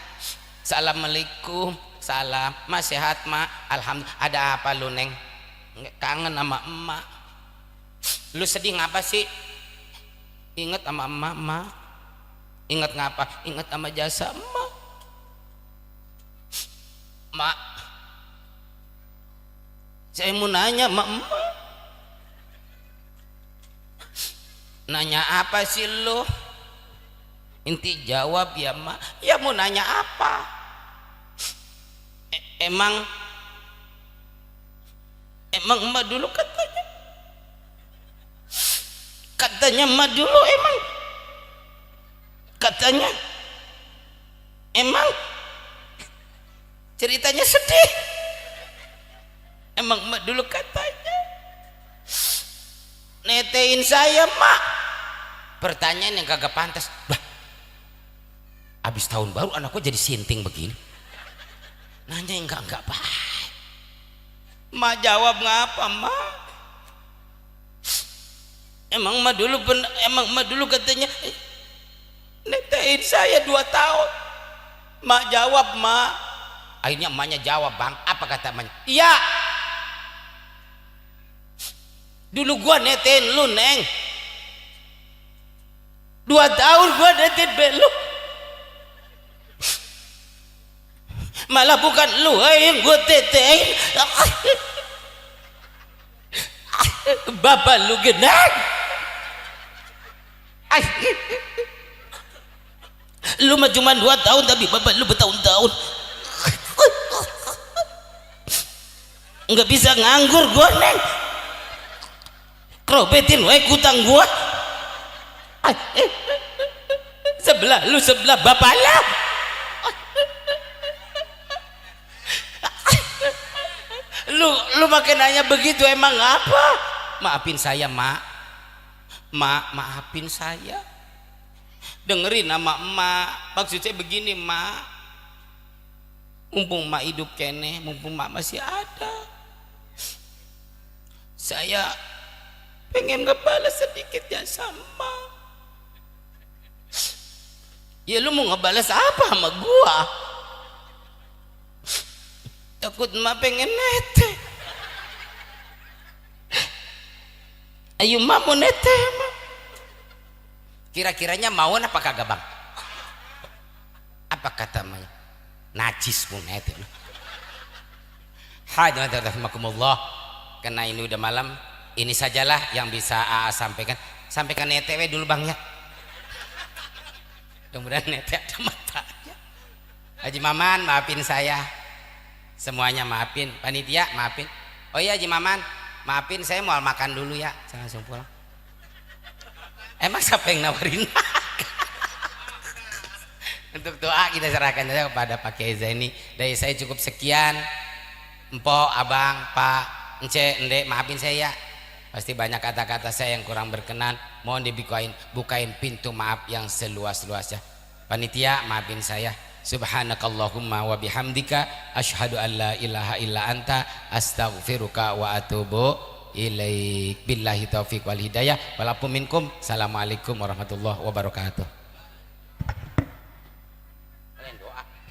Assalamualaikum. Salam. Mas sehat mak? Alhamdulillah. Ada apa lu neng? Kangen sama emak. Lu sedih ngapa sih? Ingat sama emak mak. Ingat ngapa? Ingat sama jasa emak. Mak, saya mau nanya mak emak. Nanya apa sih lo? Inti jawab ya mak. Ya mau nanya apa? Emang emak dulu katanya emak dulu emang ceritanya sedih. Emang emak dulu katanya netein saya mak. Pertanyaan yang kagak pantas. Bah, abis tahun baru anakku jadi sinting begini. Nanya yang enggak baik. Mak jawab ngapa mak? Emang emak dulu katanya netein saya 2 tahun. Mak jawab mak. Akhirnya emaknya jawab bang. Apa kata emaknya? Iya. Dulu gua netein lu neng. 2 tahun gua netein belu. Malah bukan lu yang gua tetein. Bapak lu genang. Lu mah cuma 2 tahun tapi bapak lu bertahun-tahun. Nggak bisa nganggur gua neng. Krobetin wae kutang gua. Sebelah lu sebelah bapak lah. Lu makin nanya begitu emang apa? Maafin saya mak. Maafin saya. Dengerin nama emak. Maksud saya begini mak. Mumpung emak hidup kene, mumpung emak masih ada, saya pengen ngebalas sedikit ya sama. Ya lu mau ngebalas apa sama gua? Takut emak pengen nete. Ayo emak mau nete emak. Kira-kiranya mauan apa kagak bang? Apa kata emaknya? Najis mau nete. Hadirin karena ini udah malam. Ini sajalah yang bisa AA sampaikan. sampai ke NTW dulu bang ya, mudah-mudahan nete ada matanya. Haji Maman maafin saya semuanya, maafin panitia, maafin. Oh iya Haji Maman maafin, saya mau makan dulu ya, saya langsung pulang. Emang siapa yang nawarin? Untuk doa kita serahkan saja kepada Pak Kiai Zaini. Dari saya cukup sekian. Empok, abang, pak, ence, endek, maafin saya ya. Pasti banyak kata-kata saya yang kurang berkenan. Mohon bukain pintu maaf yang seluas-luasnya. Panitia maafin saya. Subhanakallahumma wa bihamdika asyhadu an la ilaha illa anta astaghfiruka wa atubu ilaik. Billahi taufiq wal hidayah. Walaupun minkum. Assalamualaikum warahmatullahi wabarakatuh.